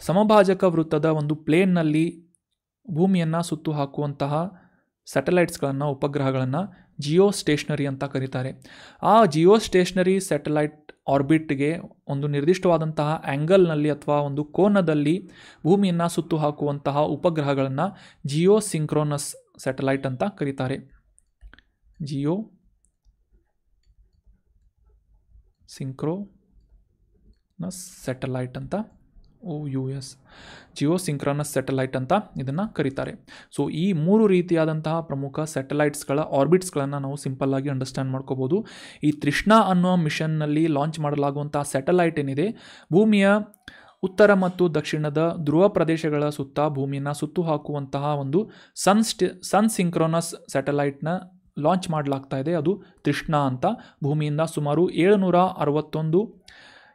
ಸಮಭಾಜಕ ವೃತ್ತದ ಒಂದು ಪ್ಲೇನ್ನಲ್ಲಿ ಭೂಮಿಯನ್ನು ಸುತ್ತು ಹಾಕುವಂತಹ ಸ್ಯಾಟಲೈಟ್ಸ್ಗಳನ್ನು, ಉಪಗ್ರಹಗಳನ್ನು ಜಿಯೋ ಸ್ಟೇಷನರಿ ಅಂತ ಕರೀತಾರೆ. ಆ ಜಿಯೋ ಸ್ಟೇಷನರಿ ಸ್ಯಾಟಲೈಟ್ ಆರ್ಬಿಟ್ಗೆ ಒಂದು ನಿರ್ದಿಷ್ಟವಾದಂತಹ ಆ್ಯಂಗಲ್ನಲ್ಲಿ ಅಥವಾ ಒಂದು ಕೋನದಲ್ಲಿ ಭೂಮಿಯನ್ನು ಸುತ್ತು ಹಾಕುವಂತಹ ಉಪಗ್ರಹಗಳನ್ನು ಜಿಯೋ ಸಿಂಕ್ರೋನಸ್ ಸ್ಯಾಟಲೈಟ್ ಅಂತ ಕರೀತಾರೆ. ಜಿಯೋ ಸಿಂಕ್ರೋನಸ್ ಸ್ಯಾಟಲೈಟ್ ಅಂತ ಜಿಯೋ ಸಿಂಕ್ರೋನಸ್ ಸ್ಯಾಟಲೈಟ್ ಅಂತ ಇದನ್ನು ಕರೀತಾರೆ. ಸೊ ಈ 3 ರೀತಿಯಾದಂತಹ ಪ್ರಮುಖ ಸ್ಯಾಟಲೈಟ್ಸ್ಗಳ ಆರ್ಬಿಟ್ಸ್ಗಳನ್ನು ನಾವು ಸಿಂಪಲ್ ಆಗಿ ಅಂಡರ್ಸ್ಟ್ಯಾಂಡ್ ಮಾಡ್ಕೋಬೋದು. ಈ ತೃಷ್ಣಾ ಅನ್ನೋ ಮಿಷನ್ನಲ್ಲಿ ಲಾಂಚ್ ಮಾಡಲಾಗುವಂತಹ ಸ್ಯಾಟಲೈಟ್ ಏನಿದೆ, ಭೂಮಿಯ ಉತ್ತರ ಮತ್ತು ದಕ್ಷಿಣದ ಧ್ರುವ ಪ್ರದೇಶಗಳ ಸುತ್ತ ಭೂಮಿಯನ್ನು ಸುತ್ತು ಹಾಕುವಂತಹ ಒಂದು ಸನ್ ಸಿಂಕ್ರೋನಸ್ ಸ್ಯಾಟಲೈಟ್ನ ಲಾಂಚ್ ಮಾಡಲಾಗ್ತಾ ಇದೆ. ಅದು ತೃಷ್ಣಾ ಅಂತ. ಭೂಮಿಯಿಂದ ಸುಮಾರು 761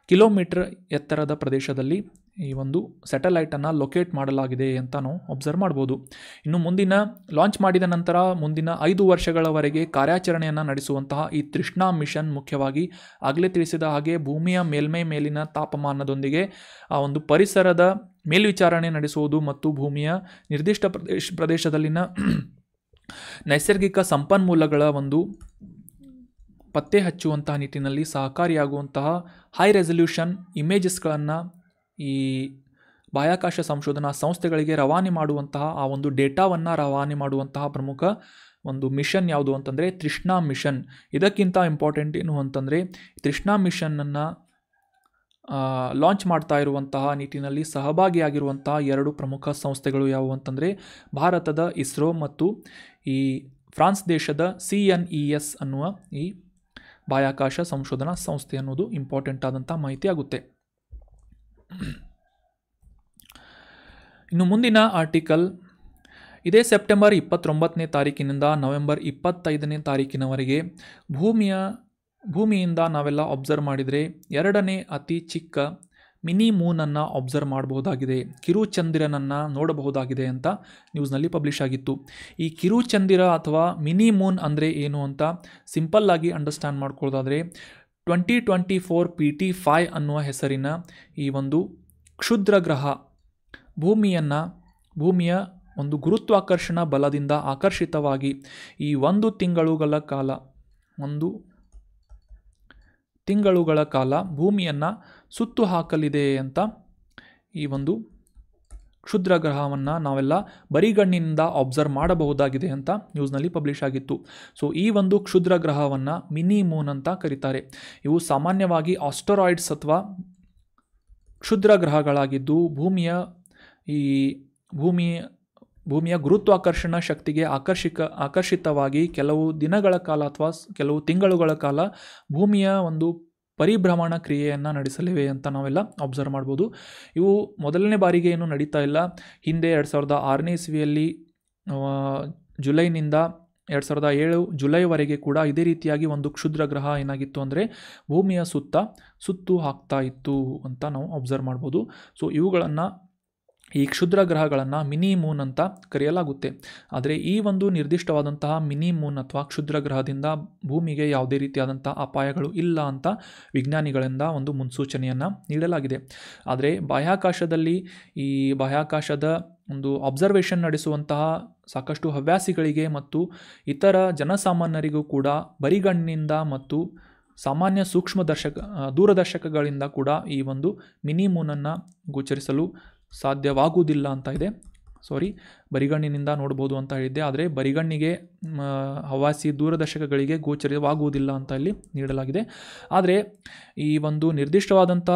ಕಿಲೋಮೀಟರ್ ಎತ್ತರದ ಪ್ರದೇಶದಲ್ಲಿ ಈ ಒಂದು ಸ್ಯಾಟಲೈಟನ್ನು ಲೊಕೇಟ್ ಮಾಡಲಾಗಿದೆ ಅಂತ ನಾವು ಅಬ್ಸರ್ವ್ ಮಾಡ್ಬೋದು. ಇನ್ನು ಲಾಂಚ್ ಮಾಡಿದ ನಂತರ ಮುಂದಿನ 5 ವರ್ಷಗಳವರೆಗೆ ಕಾರ್ಯಾಚರಣೆಯನ್ನು ನಡೆಸುವಂತಹ ಈ ತೃಷ್ಣಾ ಮಿಷನ್ ಮುಖ್ಯವಾಗಿ ಆಗಲೇ ತಿಳಿಸಿದ ಹಾಗೆ ಭೂಮಿಯ ಮೇಲ್ಮೈ ಮೇಲಿನ ತಾಪಮಾನದೊಂದಿಗೆ ಆ ಒಂದು ಪರಿಸರದ ಮೇಲ್ವಿಚಾರಣೆ ನಡೆಸುವುದು ಮತ್ತು ಭೂಮಿಯ ನಿರ್ದಿಷ್ಟ ಪ್ರದೇಶದಲ್ಲಿನ ನೈಸರ್ಗಿಕ ಸಂಪನ್ಮೂಲಗಳ ಒಂದು ಪತ್ತೆ ಹಚ್ಚುವಂತಹ ನಿಟ್ಟಿನಲ್ಲಿ ಸಹಕಾರಿಯಾಗುವಂತಹ ಹೈ ರೆಸಲ್ಯೂಷನ್ ಇಮೇಜಸ್ಗಳನ್ನು ಈ ಬಾಹ್ಯಾಕಾಶ ಸಂಶೋಧನಾ ಸಂಸ್ಥೆಗಳಿಗೆ ರವಾನೆ ಮಾಡುವಂತಹ ಆ ಒಂದು ಡೇಟಾವನ್ನು ರವಾನೆ ಮಾಡುವಂತಹ ಪ್ರಮುಖ ಒಂದು ಮಿಷನ್ ಯಾವುದು ಅಂತಂದರೆ ತೃಷ್ಣಾ ಮಿಷನ್. ಇದಕ್ಕಿಂತ ಇಂಪಾರ್ಟೆಂಟ್ ಏನು ಅಂತಂದರೆ, ತೃಷ್ಣಾ ಮಿಷನ್ನನ್ನು ಲಾಂಚ್ ಮಾಡ್ತಾ ಇರುವಂತಹ ನಿಟ್ಟಿನಲ್ಲಿ ಸಹಭಾಗಿಯಾಗಿರುವಂತಹ 2 ಪ್ರಮುಖ ಸಂಸ್ಥೆಗಳು ಯಾವುವು ಅಂತಂದರೆ ಭಾರತದ ಇಸ್ರೋ ಮತ್ತು ಈ ಫ್ರಾನ್ಸ್ ದೇಶದ CNES ಅನ್ನುವ ಈ ಬಾಹ್ಯಾಕಾಶ ಸಂಶೋಧನಾ ಸಂಸ್ಥೆ ಅನ್ನೋದು ಇಂಪಾರ್ಟೆಂಟ್ ಆದಂಥ ಮಾಹಿತಿ ಆಗುತ್ತೆ. ಇನ್ನು ಮುಂದಿನ ಆರ್ಟಿಕಲ್, ಇದೇ ಸೆಪ್ಟೆಂಬರ್ 29ನೇ ತಾರೀಕಿನಿಂದ ನವೆಂಬರ್ 25ನೇ ತಾರೀಕಿನವರೆಗೆ ಭೂಮಿಯಿಂದ ನಾವೆಲ್ಲ ಅಬ್ಸರ್ವ್ ಮಾಡಿದರೆ ಎರಡನೇ ಅತಿ ಚಿಕ್ಕ ಮಿನಿ ಮೂನನ್ನು ಅಬ್ಸರ್ವ್ ಮಾಡಬಹುದಾಗಿದೆ, ಕಿರುಚಂದಿರನನ್ನು ನೋಡಬಹುದಾಗಿದೆ ಅಂತ ನ್ಯೂಸ್ನಲ್ಲಿ ಪಬ್ಲಿಷ್ ಆಗಿತ್ತು. ಈ ಕಿರುಚಂದಿರ ಅಥವಾ ಮಿನಿ ಮೂನ್ ಅಂದರೆ ಏನು ಅಂತ ಸಿಂಪಲ್ಲಾಗಿ ಅಂಡರ್ಸ್ಟ್ಯಾಂಡ್ ಮಾಡ್ಕೊಳ್ಳೋದಾದರೆ 2024 PT5 ಅನ್ನುವ ಹೆಸರಿನ ಈ ಒಂದು ಕ್ಷುದ್ರ ಗ್ರಹ ಭೂಮಿಯ ಒಂದು ಗುರುತ್ವಾಕರ್ಷಣ ಬಲದಿಂದ ಆಕರ್ಷಿತವಾಗಿ ಈ 1 ತಿಂಗಳುಗಳ ಕಾಲ ಭೂಮಿಯನ್ನು ಸುತ್ತು ಹಾಕಲಿದೆ ಅಂತ ಈ ಒಂದು ಕ್ಷುದ್ರ ಗ್ರಹವನ್ನು ನಾವೆಲ್ಲ ಬರಿಗಣ್ಣಿನಿಂದ ಅಬ್ಸರ್ವ್ ಮಾಡಬಹುದಾಗಿದೆ ಅಂತ ನ್ಯೂಸ್ನಲ್ಲಿ ಪಬ್ಲಿಷ್ ಆಗಿತ್ತು. ಸೊ ಈ ಒಂದು ಕ್ಷುದ್ರ ಗ್ರಹವನ್ನು ಮಿನಿ ಮೂನ್ ಅಂತ ಕರೀತಾರೆ. ಇವು ಸಾಮಾನ್ಯವಾಗಿ ಆಸ್ಟರಾಯ್ಡ್ಸ್ ಅಥವಾ ಕ್ಷುದ್ರ ಗ್ರಹಗಳಾಗಿದ್ದು ಭೂಮಿಯ ಗುರುತ್ವಾಕರ್ಷಣ ಶಕ್ತಿಗೆ ಆಕರ್ಷಿತವಾಗಿ ಕೆಲವು ದಿನಗಳ ಕಾಲ ಅಥವಾ ಕೆಲವು ತಿಂಗಳುಗಳ ಕಾಲ ಭೂಮಿಯ ಒಂದು ಪರಿಭ್ರಮಣ ಕ್ರಿಯೆಯನ್ನು ನಡೆಸಲಿವೆ ಅಂತ ನಾವೆಲ್ಲ ಅಬ್ಸರ್ವ್ ಮಾಡ್ಬೋದು. ಇವು ಮೊದಲನೇ ಬಾರಿಗೆ ಏನು ನಡೀತಾ ಇಲ್ಲ. ಹಿಂದೆ 2006ನೇ ಇಸ್ವಿಯಲ್ಲಿ ಜುಲೈನಿಂದ 2007 ಜುಲೈವರೆಗೆ ಕೂಡ ಇದೇ ರೀತಿಯಾಗಿ ಒಂದು ಕ್ಷುದ್ರ ಗ್ರಹ ಏನಾಗಿತ್ತು ಅಂದರೆ ಭೂಮಿಯ ಸುತ್ತು ಹಾಕ್ತಾ ಇತ್ತು ಅಂತ ನಾವು ಅಬ್ಸರ್ವ್ ಮಾಡ್ಬೋದು. ಸೊ ಈ ಕ್ಷುದ್ರ ಗ್ರಹಗಳನ್ನು ಮಿನಿ ಮೂನ್ ಅಂತ ಕರೆಯಲಾಗುತ್ತೆ. ಆದರೆ ಈ ಒಂದು ನಿರ್ದಿಷ್ಟವಾದಂತಹ ಮಿನಿ ಮೂನ್ ಅಥವಾ ಕ್ಷುದ್ರ ಗ್ರಹದಿಂದ ಭೂಮಿಗೆ ಯಾವುದೇ ರೀತಿಯಾದಂಥ ಅಪಾಯಗಳು ಇಲ್ಲ ಅಂತ ವಿಜ್ಞಾನಿಗಳಿಂದ ಒಂದು ಮುನ್ಸೂಚನೆಯನ್ನು ನೀಡಲಾಗಿದೆ. ಆದರೆ ಬಾಹ್ಯಾಕಾಶದ ಒಂದು ಅಬ್ಸರ್ವೇಷನ್ ನಡೆಸುವಂತಹ ಸಾಕಷ್ಟು ಹವ್ಯಾಸಿಗಳಿಗೆ ಮತ್ತು ಇತರ ಜನಸಾಮಾನ್ಯರಿಗೂ ಕೂಡ ಬರಿಗಣ್ಣಿನಿಂದ ಮತ್ತು ಸಾಮಾನ್ಯ ದೂರದರ್ಶಕಗಳಿಂದ ಕೂಡ ಈ ಒಂದು ಮಿನಿ ಮೂನನ್ನು ಗೋಚರಿಸಲು ಸಾಧ್ಯವಾಗುವುದಿಲ್ಲ ಅಂತ ಇದೆ. ಬರಿಗಣ್ಣಿನಿಂದ ನೋಡ್ಬೋದು ಅಂತ ಹೇಳಿದ್ದೆ, ಆದರೆ ಬರಿಗಣ್ಣಿಗೆ ಹವ್ಯಾಸಿ ದೂರದರ್ಶಕಗಳಿಗೆ ಗೋಚರವಾಗುವುದಿಲ್ಲ ಅಂತ ಇಲ್ಲಿ ನೀಡಲಾಗಿದೆ. ಆದರೆ ಈ ಒಂದು ನಿರ್ದಿಷ್ಟವಾದಂಥ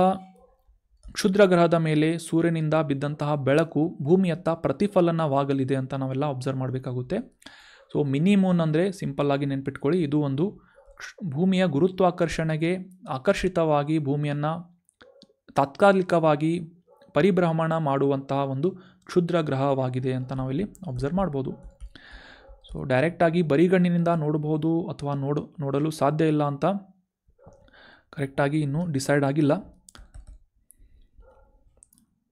ಕ್ಷುದ್ರ ಗ್ರಹದ ಮೇಲೆ ಸೂರ್ಯನಿಂದ ಬಿದ್ದಂತಹ ಬೆಳಕು ಭೂಮಿಯತ್ತ ಪ್ರತಿಫಲನವಾಗಲಿದೆ ಅಂತ ನಾವೆಲ್ಲ ಅಬ್ಸರ್ವ್ ಮಾಡಬೇಕಾಗುತ್ತೆ. ಸೊ ಮಿನಿ ಮೂನ್ ಅಂದರೆ ಸಿಂಪಲ್ಲಾಗಿ ನೆನ್ಪಿಟ್ಕೊಳ್ಳಿ, ಇದು ಒಂದು ಭೂಮಿಯ ಗುರುತ್ವಾಕರ್ಷಣೆಗೆ ಆಕರ್ಷಿತವಾಗಿ ಭೂಮಿಯನ್ನು ತಾತ್ಕಾಲಿಕವಾಗಿ ಪರಿಭ್ರಮಣ ಮಾಡುವಂತಹ ಒಂದು ಕ್ಷುದ್ರ ಗ್ರಹವಾಗಿದೆ ಅಂತ ನಾವಿಲ್ಲಿ ಅಬ್ಸರ್ವ್ ಮಾಡ್ಬೋದು. ಸೊ ಡೈರೆಕ್ಟಾಗಿ ಬರಿಗಣ್ಣಿನಿಂದ ನೋಡಬಹುದು ಅಥವಾ ನೋಡಲು ಸಾಧ್ಯ ಇಲ್ಲ ಅಂತ ಕರೆಕ್ಟಾಗಿ ಇನ್ನೂ ಡಿಸೈಡ್ ಆಗಿಲ್ಲ.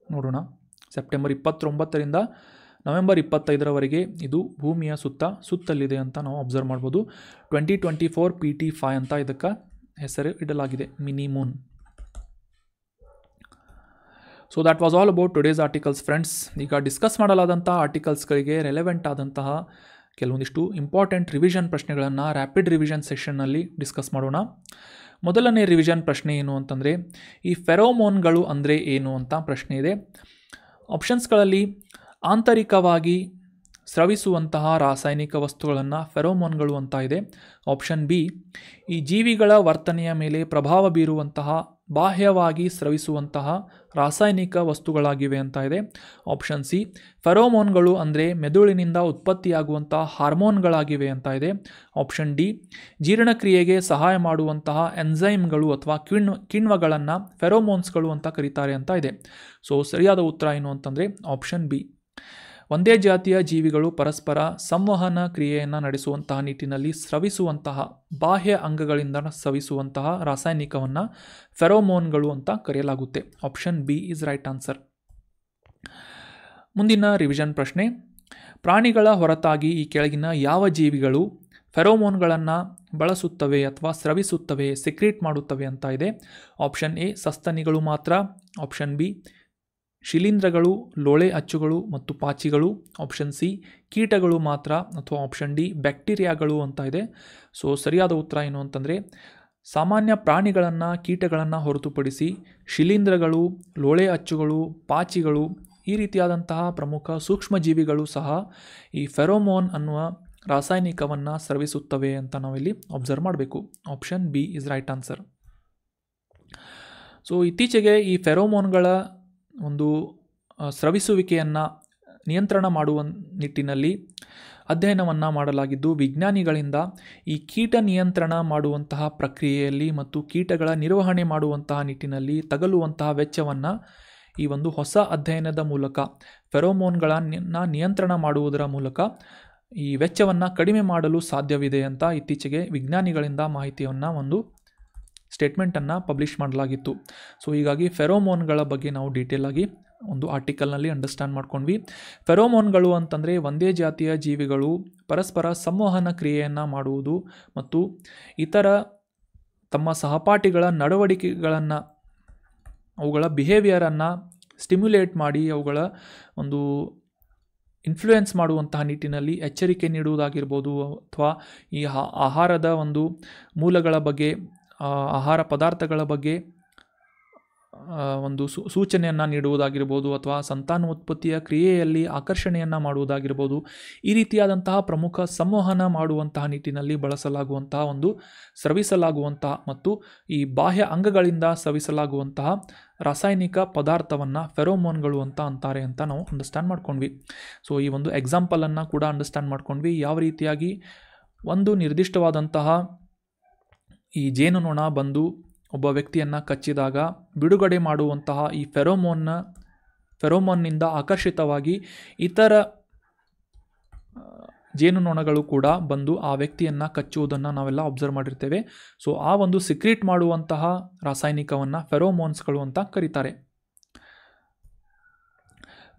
ನೋಡೋಣ. ಸೆಪ್ಟೆಂಬರ್ 29ರಿಂದ ನವೆಂಬರ್ 25ರವರೆಗೆ ಇದು ಭೂಮಿಯ ಸುತ್ತಲಿದೆ ಅಂತ ನಾವು ಅಬ್ಸರ್ವ್ ಮಾಡ್ಬೋದು. 2024 PT5 ಅಂತ ಇದಕ್ಕೆ ಹೆಸರು ಇಡಲಾಗಿದೆ, mini Moon. So that was all about today's articles friends. ಈಗ ಡಿಸ್ಕಸ್ ಮಾಡಲಾದಂಥ ಆರ್ಟಿಕಲ್ಸ್ಗಳಿಗೆ ರೆಲೆವೆಂಟ್ ಆದಂತಹ ಕೆಲವೊಂದಿಷ್ಟು ಇಂಪಾರ್ಟೆಂಟ್ ರಿವಿಷನ್ ಪ್ರಶ್ನೆಗಳನ್ನು ರ್ಯಾಪಿಡ್ ರಿವಿಷನ್ ಸೆಷನ್ನಲ್ಲಿ ಡಿಸ್ಕಸ್ ಮಾಡೋಣ. ಮೊದಲನೇ ರಿವಿಷನ್ ಪ್ರಶ್ನೆ ಏನು ಅಂತಂದರೆ, ಈ ಫೆರೋಮೋನ್ಗಳು ಅಂದರೆ ಏನು ಅಂತ ಪ್ರಶ್ನೆ ಇದೆ. ಆಪ್ಷನ್ಸ್ಗಳಲ್ಲಿ ಆಂತರಿಕವಾಗಿ ಸ್ರವಿಸುವಂತಹ ರಾಸಾಯನಿಕ ವಸ್ತುಗಳನ್ನು ಫೆರೋಮೋನ್ಗಳು ಅಂತ ಇದೆ. ಆಪ್ಷನ್ ಬಿ, ಈ ಜೀವಿಗಳ ವರ್ತನೆಯ ಮೇಲೆ ಪ್ರಭಾವ ಬೀರುವಂತಹ ಬಾಹ್ಯವಾಗಿ ಸ್ರವಿಸುವಂತಹ ರಾಸಾಯನಿಕ ವಸ್ತುಗಳಾಗಿವೆ ಅಂತ ಇದೆ. ಆಪ್ಷನ್ ಸಿ, ಫೆರೋಮೋನ್ಗಳು ಅಂದರೆ ಮೆದುಳಿನಿಂದ ಉತ್ಪತ್ತಿಯಾಗುವಂತಹ ಹಾರ್ಮೋನ್ಗಳಾಗಿವೆ ಅಂತ ಇದೆ. ಆಪ್ಷನ್ ಡಿ, ಜೀರ್ಣಕ್ರಿಯೆಗೆ ಸಹಾಯ ಮಾಡುವಂತಹ ಎನ್ಸೈಮ್ಗಳು ಅಥವಾ ಕಿಣ್ವಗಳನ್ನು ಫೆರೋಮೋನ್ಸ್ಗಳು ಅಂತ ಕರೀತಾರೆ ಅಂತ ಇದೆ. ಸೊ ಸರಿಯಾದ ಉತ್ತರ ಏನು ಅಂತಂದರೆ ಆಪ್ಷನ್ ಬಿ. ಒಂದೇ ಜಾತಿಯ ಜೀವಿಗಳು ಪರಸ್ಪರ ಸಂವಹನ ಕ್ರಿಯೆಯನ್ನು ನಡೆಸುವಂತಹ ನಿಟ್ಟಿನಲ್ಲಿ ಸ್ರವಿಸುವಂತಹ ಬಾಹ್ಯ ಅಂಗಗಳಿಂದ ಸ್ರವಿಸುವಂತಹ ರಾಸಾಯನಿಕವನ್ನು ಫೆರೋಮೋನ್ಗಳು ಅಂತ ಕರೆಯಲಾಗುತ್ತೆ. Option B is right answer. ಮುಂದಿನ ರಿವಿಷನ್ ಪ್ರಶ್ನೆ, ಪ್ರಾಣಿಗಳ ಹೊರತಾಗಿ ಈ ಕೆಳಗಿನ ಯಾವ ಜೀವಿಗಳು ಫೆರೋಮೋನ್ಗಳನ್ನು ಬಳಸುತ್ತವೆ ಅಥವಾ ಸ್ರವಿಸುತ್ತವೆ, ಸೆಕ್ರೀಟ್ ಮಾಡುತ್ತವೆ ಅಂತ ಇದೆ. ಆಪ್ಷನ್ ಎ, ಸಸ್ತನಿಗಳು ಮಾತ್ರ. ಆಪ್ಷನ್ ಬಿ, ಶಿಲೀಂಧ್ರಗಳು, ಲೋಳೆ ಅಚ್ಚುಗಳು ಮತ್ತು ಪಾಚಿಗಳು. ಆಪ್ಷನ್ ಸಿ, ಕೀಟಗಳು ಮಾತ್ರ. ಅಥವಾ ಆಪ್ಷನ್ ಡಿ, ಬ್ಯಾಕ್ಟೀರಿಯಾಗಳು ಅಂತ ಇದೆ. ಸೊ ಸರಿಯಾದ ಉತ್ತರ ಏನು ಅಂತಂದರೆ, ಸಾಮಾನ್ಯ ಪ್ರಾಣಿಗಳನ್ನು, ಕೀಟಗಳನ್ನು ಹೊರತುಪಡಿಸಿ ಶಿಲೀಂಧ್ರಗಳು, ಲೋಳೆ ಅಚ್ಚುಗಳು, ಪಾಚಿಗಳು ಈ ರೀತಿಯಾದಂತಹ ಪ್ರಮುಖ ಸೂಕ್ಷ್ಮಜೀವಿಗಳು ಸಹ ಈ ಫೆರೋಮೋನ್ ಅನ್ನುವ ರಾಸಾಯನಿಕವನ್ನು ಸ್ರವಿಸುತ್ತವೆ ಅಂತ ನಾವಿಲ್ಲಿ ಅಬ್ಸರ್ವ್ ಮಾಡಬೇಕು. Option B is right answer. So ಇತ್ತೀಚೆಗೆ ಈ ಫೆರೋಮೋನ್ಗಳ ಒಂದು ಸ್ರವಿಸುವಿಕೆಯನ್ನು ನಿಯಂತ್ರಣ ಮಾಡುವ ನಿಟ್ಟಿನಲ್ಲಿ ಅಧ್ಯಯನವನ್ನು ಮಾಡಲಾಗಿದ್ದು, ವಿಜ್ಞಾನಿಗಳಿಂದ ಈ ಕೀಟ ನಿಯಂತ್ರಣ ಮಾಡುವಂತಹ ಪ್ರಕ್ರಿಯೆಯಲ್ಲಿ ಮತ್ತು ಕೀಟಗಳ ನಿರ್ವಹಣೆ ಮಾಡುವಂತಹ ನಿಟ್ಟಿನಲ್ಲಿ ತಗಲುವಂತಹ ವೆಚ್ಚವನ್ನು ಈ ಒಂದು ಹೊಸ ಅಧ್ಯಯನದ ಮೂಲಕ ಫೆರೋಮೋನ್ಗಳನ್ನು ನಿಯಂತ್ರಣ ಮಾಡುವುದರ ಮೂಲಕ ಈ ವೆಚ್ಚವನ್ನು ಕಡಿಮೆ ಮಾಡಲು ಸಾಧ್ಯವಿದೆ ಅಂತ ಇತ್ತೀಚೆಗೆ ವಿಜ್ಞಾನಿಗಳಿಂದ ಮಾಹಿತಿಯನ್ನು ಒಂದು ಸ್ಟೇಟ್ಮೆಂಟನ್ನು ಪಬ್ಲಿಷ್ ಮಾಡಲಾಗಿತ್ತು. ಸೊ ಹೀಗಾಗಿ ಫೆರೋಮೋನ್ಗಳ ಬಗ್ಗೆ ನಾವು ಡೀಟೇಲ್ ಆಗಿ ಒಂದು ಆರ್ಟಿಕಲ್ನಲ್ಲಿ ಅಂಡರ್ಸ್ಟ್ಯಾಂಡ್ ಮಾಡ್ಕೊಂಡ್ವಿ. ಫೆರೋಮೋನ್ಗಳು ಅಂತಂದರೆ ಒಂದೇ ಜಾತಿಯ ಜೀವಿಗಳು ಪರಸ್ಪರ ಸಂವಹನ ಕ್ರಿಯೆಯನ್ನು ಮಾಡುವುದು ಮತ್ತು ಇತರ ತಮ್ಮ ಸಹಪಾಠಿಗಳ ನಡವಳಿಕೆಗಳನ್ನು ಅವುಗಳ ಬಿಹೇವಿಯರನ್ನು ಸ್ಟಿಮ್ಯುಲೇಟ್ ಮಾಡಿ ಅವುಗಳ ಒಂದು ಇನ್ಫ್ಲೂಯೆನ್ಸ್ ಮಾಡುವಂತಹ ನಿಟ್ಟಿನಲ್ಲಿ ಎಚ್ಚರಿಕೆ ನೀಡುವುದಾಗಿರ್ಬೋದು, ಅಥವಾ ಈ ಆಹಾರದ ಒಂದು ಮೂಲಗಳ ಬಗ್ಗೆ, ಆಹಾರ ಪದಾರ್ಥಗಳ ಬಗ್ಗೆ ಒಂದು ಸೂಚನೆಯನ್ನು ನೀಡುವುದಾಗಿರ್ಬೋದು, ಅಥವಾ ಸಂತಾನೋತ್ಪತ್ತಿಯ ಕ್ರಿಯೆಯಲ್ಲಿ ಆಕರ್ಷಣೆಯನ್ನು ಮಾಡುವುದಾಗಿರ್ಬೋದು. ಈ ರೀತಿಯಾದಂತಹ ಪ್ರಮುಖ ಸಂವಹನ ಮಾಡುವಂತಹ ನಿಟ್ಟಿನಲ್ಲಿ ಬಳಸಲಾಗುವಂತಹ ಒಂದು ಸ್ರವಿಸಲಾಗುವಂತಹ ಮತ್ತು ಈ ಬಾಹ್ಯ ಅಂಗಗಳಿಂದ ಸ್ರವಿಸಲಾಗುವಂತಹ ರಾಸಾಯನಿಕ ಪದಾರ್ಥವನ್ನು ಫೆರೋಮೋನ್ಗಳು ಅಂತ ಅಂತಾರೆ ಅಂತ ನಾವು ಅಂಡರ್ಸ್ಟ್ಯಾಂಡ್ ಮಾಡ್ಕೊಂಡ್ವಿ. ಸೊ ಈ ಒಂದು ಎಕ್ಸಾಂಪಲನ್ನು ಕೂಡ ಅಂಡರ್ಸ್ಟ್ಯಾಂಡ್ ಮಾಡ್ಕೊಂಡ್ವಿ. ಯಾವ ರೀತಿಯಾಗಿ ಒಂದು ನಿರ್ದಿಷ್ಟವಾದಂತಹ ಈ ಜೇನುನೊಣ ಬಂದು ಒಬ್ಬ ವ್ಯಕ್ತಿಯನ್ನು ಕಚ್ಚಿದಾಗ ಬಿಡುಗಡೆ ಮಾಡುವಂತಹ ಈ ಫೆರೋಮೋನ್ನಿಂದ ಆಕರ್ಷಿತವಾಗಿ ಇತರ ಜೇನುನೊಣಗಳು ಕೂಡ ಬಂದು ಆ ವ್ಯಕ್ತಿಯನ್ನು ಕಚ್ಚುವುದನ್ನು ನಾವೆಲ್ಲ ಅಬ್ಸರ್ವ್ ಮಾಡಿರ್ತೇವೆ. ಸೊ ಆ ಒಂದು ಸಿಕ್ರೀಟ್ ಮಾಡುವಂತಹ ರಾಸಾಯನಿಕವನ್ನು ಫೆರೋಮೋನ್ಸ್ಗಳು ಅಂತ ಕರೀತಾರೆ.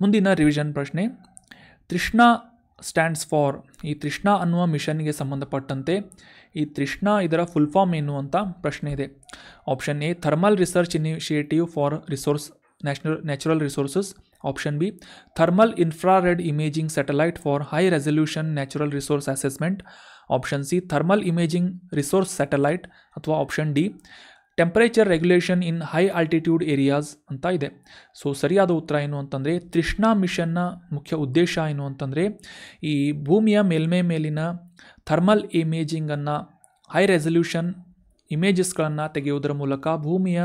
ಮುಂದಿನ ರಿವಿಷನ್ ಪ್ರಶ್ನೆ, ತೃಷ್ಣಾ ಸ್ಟ್ಯಾಂಡ್ಸ್ ಫಾರ್. ಈ ತೃಷ್ಣಾ ಅನ್ನುವ ಮಿಷನ್ಗೆ ಸಂಬಂಧಪಟ್ಟಂತೆ ಈ ತೃಷ್ಣಾ ಇದರ ಫುಲ್ ಫಾರ್ಮ್ ಏನು ಅಂತ ಪ್ರಶ್ನೆ ಇದೆ. Option A thermal research initiative for natural resources. Option B thermal infrared imaging satellite for high resolution natural resource assessment. Option C thermal imaging resource satellite, ಅಥವಾ option D temperature regulation in high altitude areas ಅಂತ ಇದೆ. So ಸರಿಯಾದ ಉತ್ತರ ಏನು ಅಂತಂದರೆ, ತೃಷ್ಣಾ ಮಿಷನ್ನ ಮುಖ್ಯ ಉದ್ದೇಶ ಏನು ಅಂತಂದರೆ ಈ ಭೂಮಿಯ ಮೇಲ್ಮೈ ಮೇಲಿನ ಥರ್ಮಲ್ ಇಮೇಜಿಂಗನ್ನು, ಹೈ ರೆಸಲ್ಯೂಷನ್ ಇಮೇಜಸ್ಗಳನ್ನು ತೆಗೆಯುವುದರ ಮೂಲಕ ಭೂಮಿಯ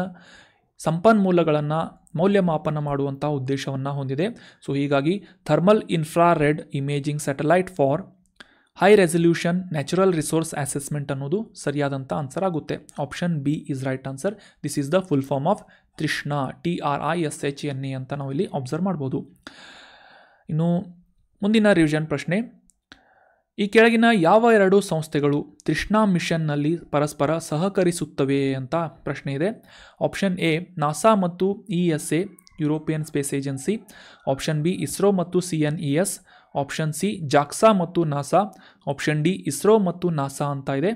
ಸಂಪನ್ಮೂಲಗಳನ್ನು ಮೌಲ್ಯಮಾಪನ ಮಾಡುವಂಥ ಉದ್ದೇಶವನ್ನು ಹೊಂದಿದೆ. ಸೊ ಹೀಗಾಗಿ thermal infrared imaging satellite for high resolution natural resource assessment ಅನ್ನೋದು ಸರಿಯಾದಂಥ ಆನ್ಸರ್ ಆಗುತ್ತೆ. Option B is right answer. This is the full form of Trishna, TRISHNA ಅಂತ ನಾವು ಇಲ್ಲಿ ಅಬ್ಸರ್ವ್ ಮಾಡ್ಬೋದು. ಇನ್ನು ಮುಂದಿನ ರಿವಿಷನ್ ಪ್ರಶ್ನೆ, ಈ ಕೆಳಗಿನ ಯಾವ ಎರಡು ಸಂಸ್ಥೆಗಳು ತೃಷ್ಣಾ ಮಿಷನ್ನಲ್ಲಿ ಪರಸ್ಪರ ಸಹಕರಿಸುತ್ತವೆ ಅಂತ ಪ್ರಶ್ನೆ ಇದೆ. ಆಪ್ಷನ್ ಎ ನಾಸಾ ಮತ್ತು ESA, European space agency. Option B ISRO ಮತ್ತು CNES. ಆಪ್ಷನ್ ಸಿ ಜಾಕ್ಸಾ ಮತ್ತು ನಾಸಾ. ಆಪ್ಷನ್ ಡಿ ಇಸ್ರೋ ಮತ್ತು ನಾಸಾ ಅಂತ ಇದೆ.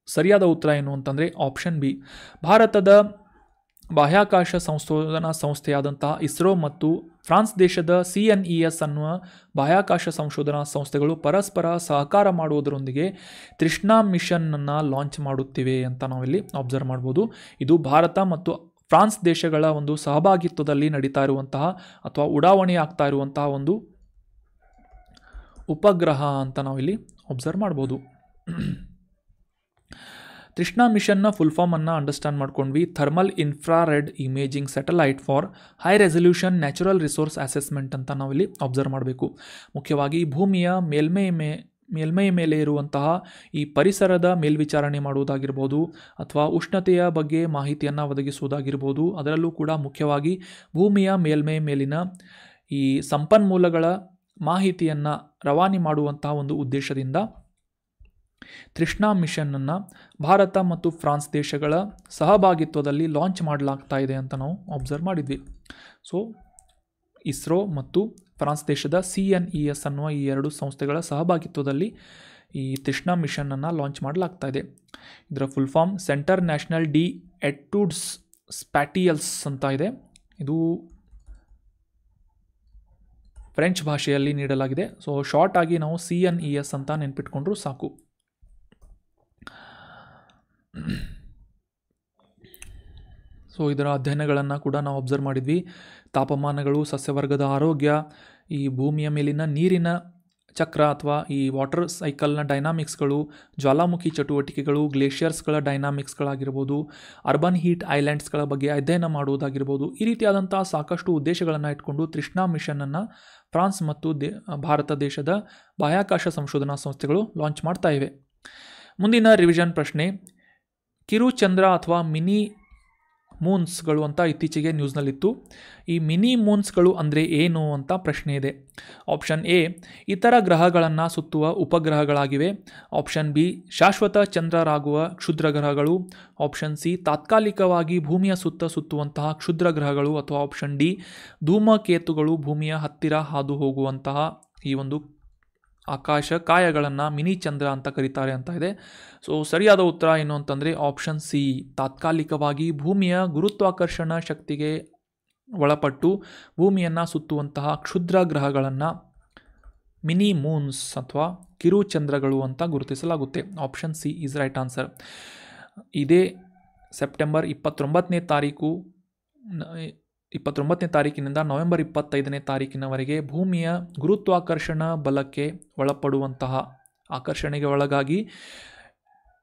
ಸರಿಯಾದ ಉತ್ತರ ಏನು ಅಂತಂದರೆ ಆಪ್ಷನ್ ಬಿ. ಭಾರತದ ಬಾಹ್ಯಾಕಾಶ ಸಂಶೋಧನಾ ಸಂಸ್ಥೆಯಾದಂತಹ ಇಸ್ರೋ ಮತ್ತು ಫ್ರಾನ್ಸ್ ದೇಶದ CNES ಅನ್ನುವ ಬಾಹ್ಯಾಕಾಶ ಸಂಶೋಧನಾ ಸಂಸ್ಥೆಗಳು ಪರಸ್ಪರ ಸಹಕಾರ ಮಾಡುವುದರೊಂದಿಗೆ ತೃಷ್ಣಾ ಮಿಷನ್ನನ್ನು ಲಾಂಚ್ ಮಾಡುತ್ತಿವೆ ಅಂತ ನಾವಿಲ್ಲಿ ಅಬ್ಸರ್ವ್ ಮಾಡ್ಬೋದು. ಇದು ಭಾರತ ಮತ್ತು ಫ್ರಾನ್ಸ್ ದೇಶಗಳ ಒಂದು ಸಹಭಾಗಿತ್ವದಲ್ಲಿ ನಡೀತಾ ಇರುವಂತಹ ಅಥವಾ ಉಡಾವಣೆ ಆಗ್ತಾ ಇರುವಂತಹ ಒಂದು ಉಪಗ್ರಹ ಅಂತ ನಾವಿಲ್ಲಿ ಅಬ್ಸರ್ವ್ ಮಾಡ್ಬೋದು. ತೃಷ್ಣಾ ಮಿಷನ್ನ ಫುಲ್ ಫಾರ್ಮನ್ನು ಅಂಡರ್ಸ್ಟ್ಯಾಂಡ್ ಮಾಡ್ಕೊಂಡ್ವಿ. Thermal infrared imaging satellite for high resolution natural resource assessment ಅಂತ ನಾವಿಲ್ಲಿ ಅಬ್ಸರ್ವ್ ಮಾಡಬೇಕು. ಮುಖ್ಯವಾಗಿ ಭೂಮಿಯ ಮೇಲ್ಮೈ ಮೇಲೆ ಇರುವಂತಹ ಈ ಪರಿಸರದ ಮೇಲ್ವಿಚಾರಣೆ ಮಾಡುವುದಾಗಿರ್ಬೋದು, ಅಥವಾ ಉಷ್ಣತೆಯ ಬಗ್ಗೆ ಮಾಹಿತಿಯನ್ನು ಒದಗಿಸುವುದಾಗಿರ್ಬೋದು. ಅದರಲ್ಲೂ ಕೂಡ ಮುಖ್ಯವಾಗಿ ಭೂಮಿಯ ಮೇಲ್ಮೈ ಮೇಲಿನ ಈ ಸಂಪನ್ಮೂಲಗಳ ಮಾಹಿತಿಯನ್ನು ರವಾನೆ ಮಾಡುವಂತಹ ಒಂದು ಉದ್ದೇಶದಿಂದ ತೃಷ್ಣಾ ಮಿಷನ್ನನ್ನು ಭಾರತ ಮತ್ತು ಫ್ರಾನ್ಸ್ ದೇಶಗಳ ಸಹಭಾಗಿತ್ವದಲ್ಲಿ ಲಾಂಚ್ ಮಾಡಲಾಗ್ತಾ ಇದೆ ಅಂತ ನಾವು ಅಬ್ಸರ್ವ್ ಮಾಡಿದ್ವಿ. ಸೊ ಇಸ್ರೋ ಮತ್ತು ಫ್ರಾನ್ಸ್ ದೇಶದ CNES ಅನ್ನುವ ಈ ಎರಡು ಸಂಸ್ಥೆಗಳ ಸಹಭಾಗಿತ್ವದಲ್ಲಿ ಈ ತೃಷ್ಣಾ ಮಿಷನ್ನನ್ನು ಲಾಂಚ್ ಮಾಡಲಾಗ್ತಾ ಇದೆ. ಇದರ full form Centre National de Etudes Spatiales ಅಂತ ಇದೆ. ಇದು ಫ್ರೆಂಚ್ ಭಾಷೆಯಲ್ಲಿ ನೀಡಲಾಗಿದೆ. ಸೊ ಶಾರ್ಟ್ ಆಗಿ ನಾವು CNES ಅಂತ ನೆನ್ಪಿಟ್ಕೊಂಡ್ರು ಸಾಕು. ಸೊ ಇದರ ಅಧ್ಯಯನಗಳನ್ನು ಕೂಡ ನಾವು ಅಬ್ಸರ್ವ್ ಮಾಡಿದ್ವಿ. ತಾಪಮಾನಗಳು, ಸಸ್ಯವರ್ಗದ ಆರೋಗ್ಯ, ಈ ಭೂಮಿಯ ಮೇಲಿನ ನೀರಿನ ಚಕ್ರ ಅಥವಾ ಈ ವಾಟರ್ ಸೈಕಲ್ನ ಡೈನಾಮಿಕ್ಸ್ಗಳು, ಜ್ವಾಲಾಮುಖಿ ಚಟುವಟಿಕೆಗಳು, ಗ್ಲೇಷಿಯರ್ಸ್ಗಳ ಡೈನಾಮಿಕ್ಸ್ಗಳಾಗಿರ್ಬೋದು, ಅರ್ಬನ್ ಹೀಟ್ ಐಲ್ಯಾಂಡ್ಸ್ಗಳ ಬಗ್ಗೆ ಅಧ್ಯಯನ ಮಾಡುವುದಾಗಿರ್ಬೋದು. ಈ ರೀತಿಯಾದಂಥ ಸಾಕಷ್ಟು ಉದ್ದೇಶಗಳನ್ನು ಇಟ್ಕೊಂಡು ತೃಷ್ಣಾ ಮಿಷನನ್ನು ಫ್ರಾನ್ಸ್ ಮತ್ತು ಭಾರತ ದೇಶದ ಬಾಹ್ಯಾಕಾಶ ಸಂಶೋಧನಾ ಸಂಸ್ಥೆಗಳು ಲಾಂಚ್ ಮಾಡ್ತಾ ಇವೆ. ಮುಂದಿನ ರಿವಿಷನ್ ಪ್ರಶ್ನೆ, ಕಿರುಚಂದ್ರ ಅಥವಾ ಮಿನಿ ಮೂನ್ಸ್ಗಳು ಅಂತ ಇತ್ತೀಚೆಗೆ ನ್ಯೂಸ್ನಲ್ಲಿತ್ತು. ಈ ಮಿನಿ ಮೂನ್ಸ್ಗಳು ಅಂದರೆ ಏನು ಅಂತ ಪ್ರಶ್ನೆ ಇದೆ. ಆಪ್ಷನ್ ಎ ಇತರ ಗ್ರಹಗಳನ್ನು ಸುತ್ತುವ ಉಪಗ್ರಹಗಳಾಗಿವೆ. ಆಪ್ಷನ್ ಬಿ ಶಾಶ್ವತ ಚಂದ್ರರಾಗುವ ಕ್ಷುದ್ರ ಗ್ರಹಗಳು. ಆಪ್ಷನ್ ಸಿ ತಾತ್ಕಾಲಿಕವಾಗಿ ಭೂಮಿಯ ಸುತ್ತುವಂತಹ ಕ್ಷುದ್ರ ಗ್ರಹಗಳು. ಅಥವಾ ಆಪ್ಷನ್ ಡಿ ಧೂಮಕೇತುಗಳು ಭೂಮಿಯ ಹತ್ತಿರ ಹಾದು ಹೋಗುವಂತಹ ಈ ಒಂದು ಆಕಾಶ ಕಾಯಗಳನ್ನು ಮಿನಿ ಚಂದ್ರ ಅಂತ ಕರೀತಾರೆ ಅಂತ ಇದೆ. ಸೊ ಸರಿಯಾದ ಉತ್ತರ ಏನು ಅಂತಂದರೆ ಆಪ್ಷನ್ ಸಿ, ತಾತ್ಕಾಲಿಕವಾಗಿ ಭೂಮಿಯ ಗುರುತ್ವಾಕರ್ಷಣ ಶಕ್ತಿಗೆ ಒಳಪಟ್ಟು ಭೂಮಿಯನ್ನು ಸುತ್ತುವಂತಹ ಕ್ಷುದ್ರ ಗ್ರಹಗಳನ್ನು ಮಿನಿ ಮೂನ್ಸ್ ಅಥವಾ ಕಿರುಚಂದ್ರಗಳು ಅಂತ ಗುರುತಿಸಲಾಗುತ್ತೆ. Option C is right answer. ಇದೇ ಸೆಪ್ಟೆಂಬರ್ 29ನೇ ತಾರೀಕಿನಿಂದ ನವೆಂಬರ್ 25ನೇ ತಾರೀಕಿನವರೆಗೆ ಭೂಮಿಯ ಗುರುತ್ವಾಕರ್ಷಣ ಬಲಕ್ಕೆ ಒಳಪಡುವಂತಹ ಆಕರ್ಷಣೆಗೆ ಒಳಗಾಗಿ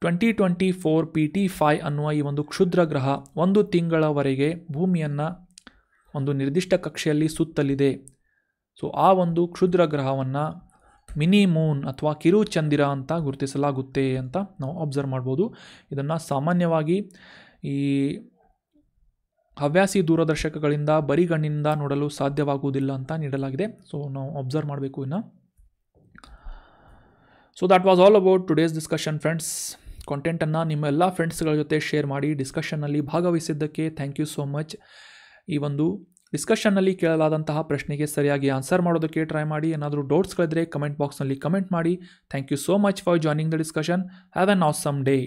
2024 PT5 ಅನ್ನುವ ಈ ಒಂದು ಕ್ಷುದ್ರ ಗ್ರಹ 1 ತಿಂಗಳವರೆಗೆ ಭೂಮಿಯನ್ನು ಒಂದು ನಿರ್ದಿಷ್ಟ ಕಕ್ಷೆಯಲ್ಲಿ ಸುತ್ತಲಿದೆ. ಸೊ ಆ ಒಂದು ಕ್ಷುದ್ರ ಗ್ರಹವನ್ನು ಮಿನಿ ಮೂನ್ ಅಥವಾ ಕಿರುಚಂದಿರ ಅಂತ ಗುರುತಿಸಲಾಗುತ್ತೆ ಅಂತ ನಾವು ಅಬ್ಸರ್ವ್ ಮಾಡ್ಬೋದು. ಇದನ್ನು ಸಾಮಾನ್ಯವಾಗಿ ಈ ಹವ್ಯಾಸಿ ದೂರದರ್ಶಕಗಳಿಂದ ಬರಿಗಣ್ಣಿನಿಂದ ನೋಡಲು ಸಾಧ್ಯವಾಗುವುದಿಲ್ಲ ಅಂತ ನೀಡಲಾಗಿದೆ. ಸೊ ನಾವು ಅಬ್ಸರ್ವ್ ಮಾಡಬೇಕು ಇನ್ನು. So that was all about today's discussion friends. ಕಾಂಟೆಂಟನ್ನು ನಿಮ್ಮ ಎಲ್ಲ ಫ್ರೆಂಡ್ಸ್ಗಳ ಜೊತೆ ಶೇರ್ ಮಾಡಿ ಡಿಸ್ಕಷನ್ನಲ್ಲಿ ಭಾಗವಹಿಸಿದ್ದಕ್ಕೆ ಥ್ಯಾಂಕ್ ಯು ಸೋ ಮಚ್. ಈ ಒಂದು ಡಿಸ್ಕಷನ್ನಲ್ಲಿ ಕೇಳಲಾದಂತಹ ಪ್ರಶ್ನೆಗೆ ಸರಿಯಾಗಿ ಆನ್ಸರ್ ಮಾಡೋದಕ್ಕೆ ಟ್ರೈ ಮಾಡಿ. ಏನಾದರೂ ಡೌಟ್ಸ್ಗಳಿದ್ದರೆ ಕಮೆಂಟ್ ಬಾಕ್ಸ್ನಲ್ಲಿ ಕಮೆಂಟ್ ಮಾಡಿ. Thank you so much for joining the discussion. Have an awesome day.